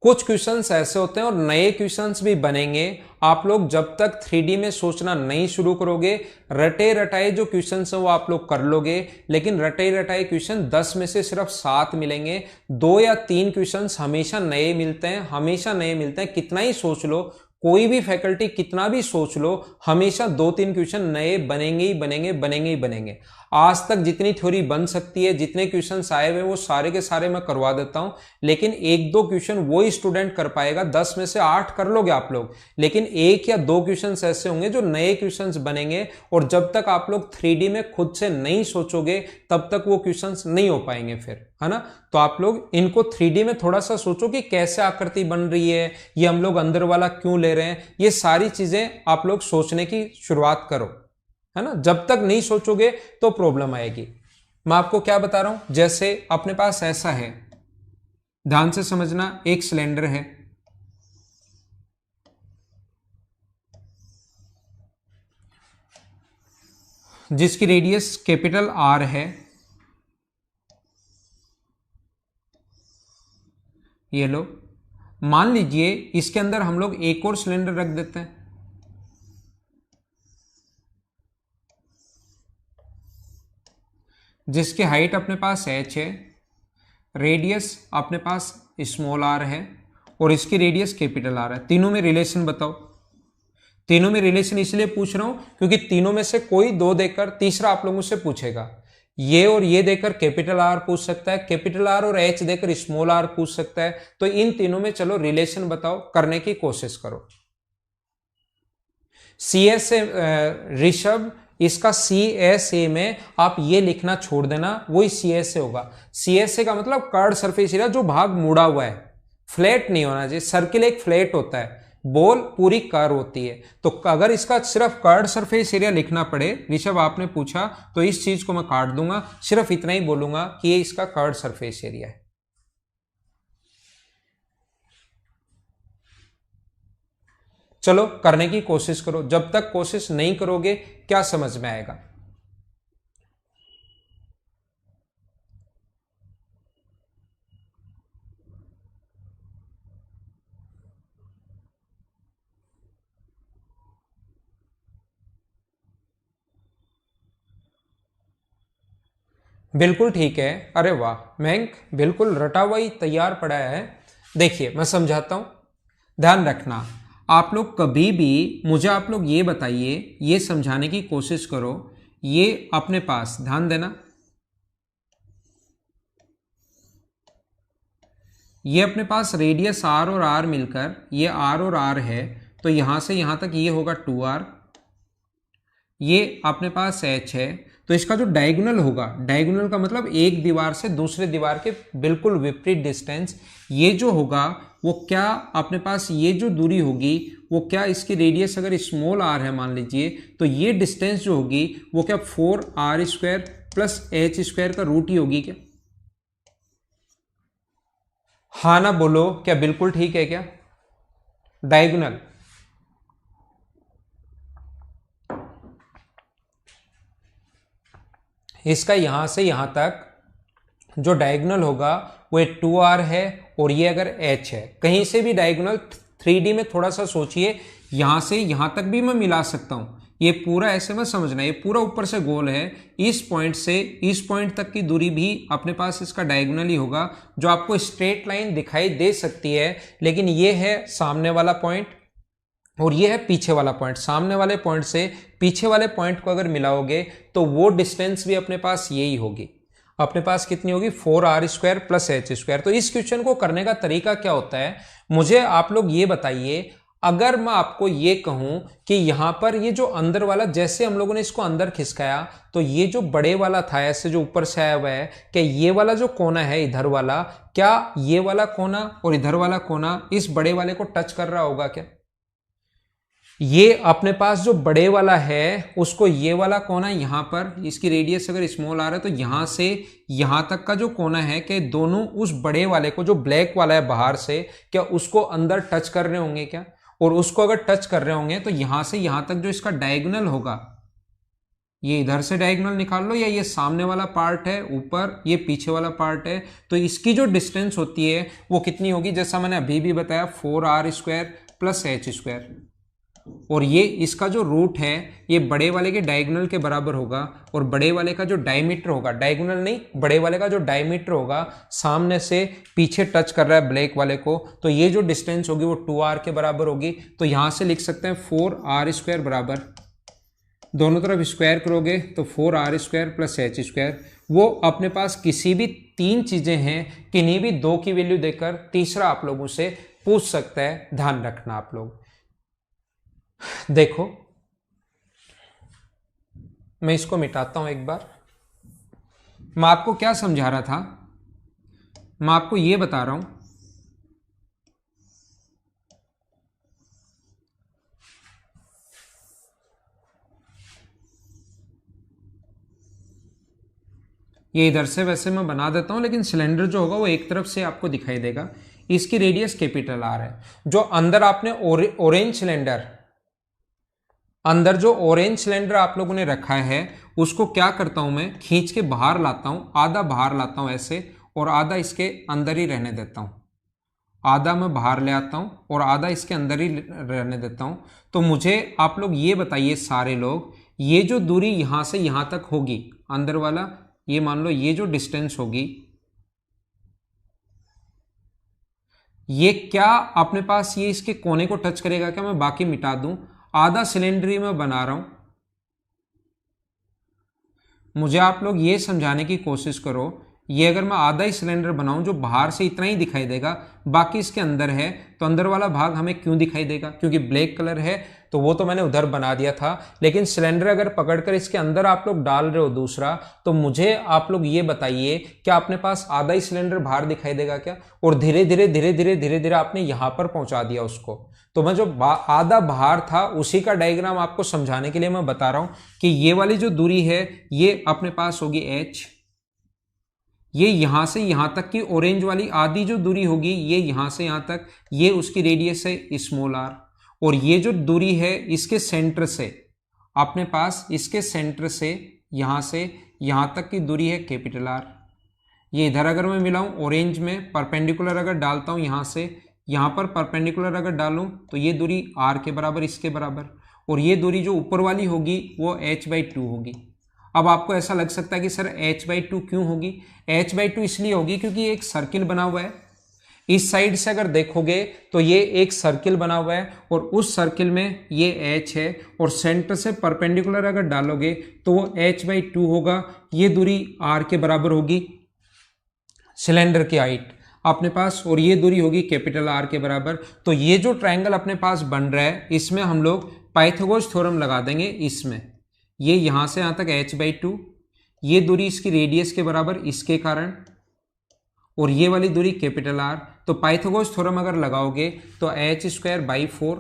कुछ क्वेश्चंस ऐसे होते हैं और नए क्वेश्चंस भी बनेंगे, आप लोग जब तक 3D में सोचना नहीं शुरू करोगे, रटे रटाए जो क्वेश्चंस हैं वो आप लोग कर लोगे, लेकिन रटे रटाए क्वेश्चन 10 में से सिर्फ 7 मिलेंगे। 2 या 3 क्वेश्चंस हमेशा नए मिलते हैं, हमेशा नए मिलते हैं। कितना ही सोच लो, कोई भी फैकल्टी कितना भी सोच लो, हमेशा 2-3 क्वेश्चन नए बनेंगे ही बनेंगे, बनेंगे ही बनेंगे। आज तक जितनी थ्योरी बन सकती है, जितने क्वेश्चंस आए हुए वो सारे के सारे मैं करवा देता हूं, लेकिन 1-2 क्वेश्चन वो ही स्टूडेंट कर पाएगा। 10 में से 8 कर लोगे आप लोग, लेकिन 1 या 2 क्वेश्चंस ऐसे होंगे जो नए क्वेश्चंस बनेंगे, और जब तक आप लोग 3D में खुद से नहीं सोचोगे तब तक वो क्वेश्चंस नहीं हो पाएंगे फिर, है ना। तो आप लोग इनको 3D में थोड़ा सा सोचो कि कैसे आकृति बन रही है, ये हम लोग अंदर वाला क्यों ले रहे हैं, ये सारी चीजें आप लोग सोचने की शुरुआत करो, है ना। जब तक नहीं सोचोगे तो प्रॉब्लम आएगी। मैं आपको क्या बता रहा हूं, जैसे अपने पास ऐसा है, ध्यान से समझना, एक सिलेंडर है, जिसकी रेडियस कैपिटल आर है, ये लो। मान लीजिए इसके अंदर हम लोग एक और सिलेंडर रख देते हैं, जिसकी हाइट अपने पास h है, रेडियस अपने पास स्मॉल r है और इसकी रेडियस कैपिटल R है। तीनों में रिलेशन बताओ। तीनों में रिलेशन इसलिए पूछ रहा हूं क्योंकि तीनों में से कोई दो देकर तीसरा आप लोगों से पूछेगा। ये और ये देकर कैपिटल R पूछ सकता है, कैपिटल R और H देकर स्मॉल r पूछ सकता है। तो इन तीनों में चलो रिलेशन बताओ, करने की कोशिश करो। CS से ऋषभ, इसका CSA में आप ये लिखना छोड़ देना, वही CSA होगा। CSA का मतलब कर्ड सरफेस एरिया, जो भाग मुड़ा हुआ है, फ्लैट नहीं होना चाहिए। सर्किल एक फ्लैट होता है, बॉल पूरी कर्व होती है। तो अगर इसका सिर्फ कर्ड सरफेस एरिया लिखना पड़े, ऋषभ आपने पूछा, तो इस चीज को मैं काट दूंगा, सिर्फ इतना ही बोलूंगा कि ये इसका कर्ड सरफेस एरिया है। चलो करने की कोशिश करो, जब तक कोशिश नहीं करोगे क्या समझ में आएगा। बिल्कुल ठीक है। अरे वाह मयंक, बिल्कुल रटा हुआ ही तैयार पड़ा है। देखिए मैं समझाता हूं, ध्यान रखना। आप लोग कभी भी मुझे आप लोग ये बताइए, ये समझाने की कोशिश करो, ये अपने पास ध्यान देना, ये अपने पास रेडियस r और r मिलकर ये r और r है, तो यहां से यहां तक ये होगा 2r, ये अपने पास h है। तो इसका जो डायगोनल होगा, डायगोनल का मतलब एक दीवार से दूसरे दीवार के बिल्कुल विपरीत डिस्टेंस, ये जो होगा वो क्या अपने पास, ये जो दूरी होगी वो क्या, इसकी रेडियस अगर स्मॉल r है मान लीजिए, तो ये डिस्टेंस जो होगी वो क्या 4r² प्लस h² का रूट ही होगी क्या? हाँ ना बोलो, क्या बिल्कुल ठीक है क्या? डायगोनल इसका यहां से यहां तक जो डायगोनल होगा वो 2r है और ये अगर h है, कहीं से भी डायगोनल 3D में थोड़ा सा सोचिए, यहां से यहां तक भी मैं मिला सकता हूं। ये पूरा ऐसे में समझना, ये पूरा ऊपर से गोल है, इस पॉइंट से इस पॉइंट तक की दूरी भी अपने पास इसका डायगोनल ही होगा, जो आपको स्ट्रेट लाइन दिखाई दे सकती है, लेकिन ये है सामने वाला पॉइंट और ये है पीछे वाला पॉइंट। सामने वाले पॉइंट से पीछे वाले पॉइंट को अगर मिलाओगे तो वो डिस्टेंस भी अपने पास यही होगी। अपने पास कितनी होगी 4r² प्लस h²। तो इस क्वेश्चन को करने का तरीका क्या होता है, मुझे आप लोग ये बताइए। अगर मैं आपको ये कहूं कि यहां पर ये जो अंदर वाला, जैसे हम लोगों ने इसको अंदर खिसकाया, तो ये जो बड़े वाला था ऐसे जो ऊपर से आया हुआ है, क्या ये वाला जो कोना है इधर वाला, क्या ये वाला कोना और इधर वाला कोना इस बड़े वाले को टच कर रहा होगा क्या? ये अपने पास जो बड़े वाला है उसको ये वाला कोना यहां पर, इसकी रेडियस अगर स्मॉल r है तो यहां से यहां तक का जो कोना है, कि दोनों उस बड़े वाले को, जो ब्लैक वाला है बाहर से, क्या उसको अंदर टच कर रहे होंगे क्या? और उसको अगर टच कर रहे होंगे तो यहां से यहां तक जो इसका डायगोनल होगा, ये इधर से डायगोनल निकाल लो, या ये सामने वाला पार्ट है ऊपर, ये पीछे वाला पार्ट है, तो इसकी जो डिस्टेंस होती है वो कितनी होगी? जैसा मैंने अभी भी बताया 4r² प्लस h²। और ये इसका जो रूट है ये बड़े वाले के डायगोनल के बराबर होगा, और बड़े वाले का जो डायमीटर होगा, डायगोनल नहीं, बड़े वाले का जो डायमीटर होगा, सामने से पीछे टच कर रहा है ब्लैक वाले को, तो ये जो डिस्टेंस होगी वो 2r के बराबर होगी। तो यहां से लिख सकते हैं 4r² बराबर, दोनों तरफ स्क्वायर करोगे तो 4r² प्लस h²। वो अपने पास किसी भी तीन चीजें हैं, किन्हीं भी दो की वैल्यू देकर तीसरा आप लोगों से पूछ सकता है, ध्यान रखना। आप लोग देखो, मैं इसको मिटाता हूं एक बार। मैं आपको क्या समझा रहा था, मैं आपको यह बता रहा हूं, ये इधर से वैसे मैं बना देता हूं, लेकिन सिलेंडर जो होगा वो एक तरफ से आपको दिखाई देगा। इसकी रेडियस कैपिटल R है। जो अंदर आपने ऑरेंज सिलेंडर, अंदर जो ऑरेंज सिलेंडर आप लोगों ने रखा है, उसको क्या करता हूं मैं, खींच के बाहर लाता हूं, आधा बाहर लाता हूं ऐसे, और आधा इसके अंदर ही रहने देता हूं। आधा मैं बाहर ले आता हूं और आधा इसके अंदर ही रहने देता हूं। तो मुझे आप लोग ये बताइए सारे लोग, ये जो दूरी यहां से यहां तक होगी, अंदर वाला ये मान लो ये जो डिस्टेंस होगी ये क्या अपने पास ये इसके कोने को टच करेगा क्या? मैं बाकी मिटा दूं, आधा सिलेंडर ही मैं बना रहा हूं। मुझे आप लोग ये समझाने की कोशिश करो, ये अगर मैं आधा ही सिलेंडर बनाऊं जो बाहर से इतना ही दिखाई देगा, बाकी इसके अंदर है, तो अंदर वाला भाग हमें क्यों दिखाई देगा? क्योंकि ब्लैक कलर है, तो वो तो मैंने उधर बना दिया था। लेकिन सिलेंडर अगर पकड़कर इसके अंदर आप लोग डाल रहे हो दूसरा, तो मुझे आप लोग ये बताइए क्या अपने पास आधा ही सिलेंडर बाहर दिखाई देगा क्या? और धीरे धीरे धीरे धीरे धीरे धीरे आपने यहां पर पहुंचा दिया उसको। तो मैं जो आधा बाहर था उसी का डायग्राम आपको समझाने के लिए मैं बता रहा हूं कि ये वाली जो दूरी है ये अपने पास होगी h, ये यहां से यहां तक की ऑरेंज वाली आधी जो दूरी होगी ये यहां से यहां तक, ये उसकी रेडियस है स्मॉल r, और ये जो दूरी है इसके सेंटर से अपने पास, इसके सेंटर से यहां तक की दूरी है कैपिटल R। ये इधर अगर मैं मिलाऊं ऑरेंज में परपेंडिकुलर अगर डालता हूं यहां से यहां पर परपेंडिकुलर अगर डालूं तो ये दूरी R के बराबर, इसके बराबर, और ये दूरी जो ऊपर वाली होगी वो h/2 होगी। अब आपको ऐसा लग सकता है कि सर h/2 क्यों होगी? h/2 इसलिए होगी क्योंकि एक सर्किल बना हुआ है, इस साइड से अगर देखोगे तो ये एक सर्किल बना हुआ है और उस सर्किल में ये h है, और सेंटर से परपेंडिकुलर अगर डालोगे तो वो h/2 होगा। ये दूरी r के बराबर होगी, सिलेंडर की हाइट अपने पास, और ये दूरी होगी कैपिटल R के बराबर। तो ये जो ट्रायंगल अपने पास बन रहा है इसमें हम लोग पाइथागोरस थ्योरम लगा देंगे। इसमें ये यहां से यहां तक h/2, ये दूरी इसकी रेडियस के बराबर इसके कारण, और ये वाली दूरी कैपिटल R। तो पाइथागोरस थ्योरम अगर लगाओगे तो h²/4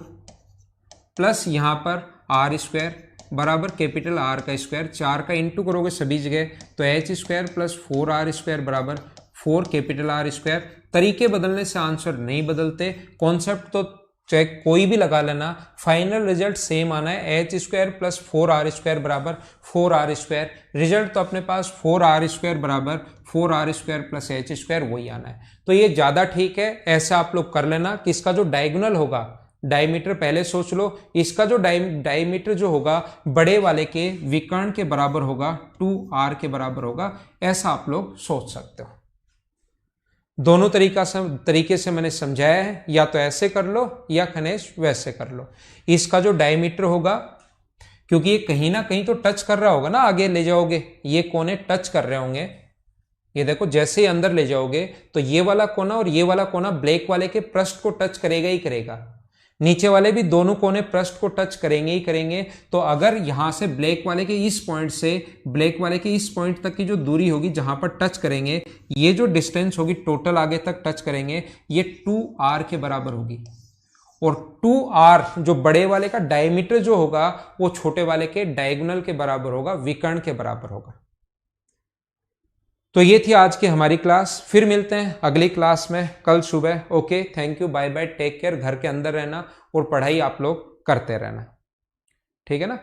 प्लस यहां पर r² बराबर कैपिटल R का स्क्वायर, 4 का इंटू करोगे सभी जगह तो h² + 4r² बराबर 4 कैपिटल R²। तरीके बदलने से आंसर नहीं बदलते, कॉन्सेप्ट तो चाहे कोई भी लगा लेना, फाइनल रिजल्ट सेम आना है, h² + 4r² बराबर 4r²। रिजल्ट तो अपने पास 4r² बराबर 4r² + h² वही आना है। तो ये ज्यादा ठीक है, ऐसा आप लोग कर लेना कि इसका जो डायगोनल होगा, डायमीटर पहले सोच लो, इसका जो डायमीटर जो होगा बड़े वाले के विकर्ण के बराबर होगा, 2r के बराबर होगा, ऐसा आप लोग सोच सकते हो। दोनों तरीके से मैंने समझाया है, या तो ऐसे कर लो या खनेश वैसे कर लो। इसका जो डायमीटर होगा, क्योंकि ये कहीं ना कहीं तो टच कर रहा होगा ना, आगे ले जाओगे ये कोने टच कर रहे होंगे, ये देखो जैसे ही अंदर ले जाओगे तो ये वाला कोना और ये वाला कोना ब्लैक वाले के पृष्ठ को टच करेगा ही करेगा, नीचे वाले भी दोनों कोने पृष्ठ को टच करेंगे ही करेंगे। तो अगर यहां से ब्लैक वाले के इस पॉइंट से ब्लैक वाले के इस पॉइंट तक की जो दूरी होगी जहां पर टच करेंगे, ये जो डिस्टेंस होगी टोटल आगे तक टच करेंगे, ये 2r के बराबर होगी, और 2r जो बड़े वाले का डायमीटर जो होगा वो छोटे वाले के डायगोनल के बराबर होगा, विकर्ण के बराबर होगा। तो ये थी आज की हमारी क्लास, फिर मिलते हैं अगली क्लास में कल सुबह। Okay, thank you, bye bye, take care. घर के अंदर रहना और पढ़ाई आप लोग करते रहना, ठीक है ना।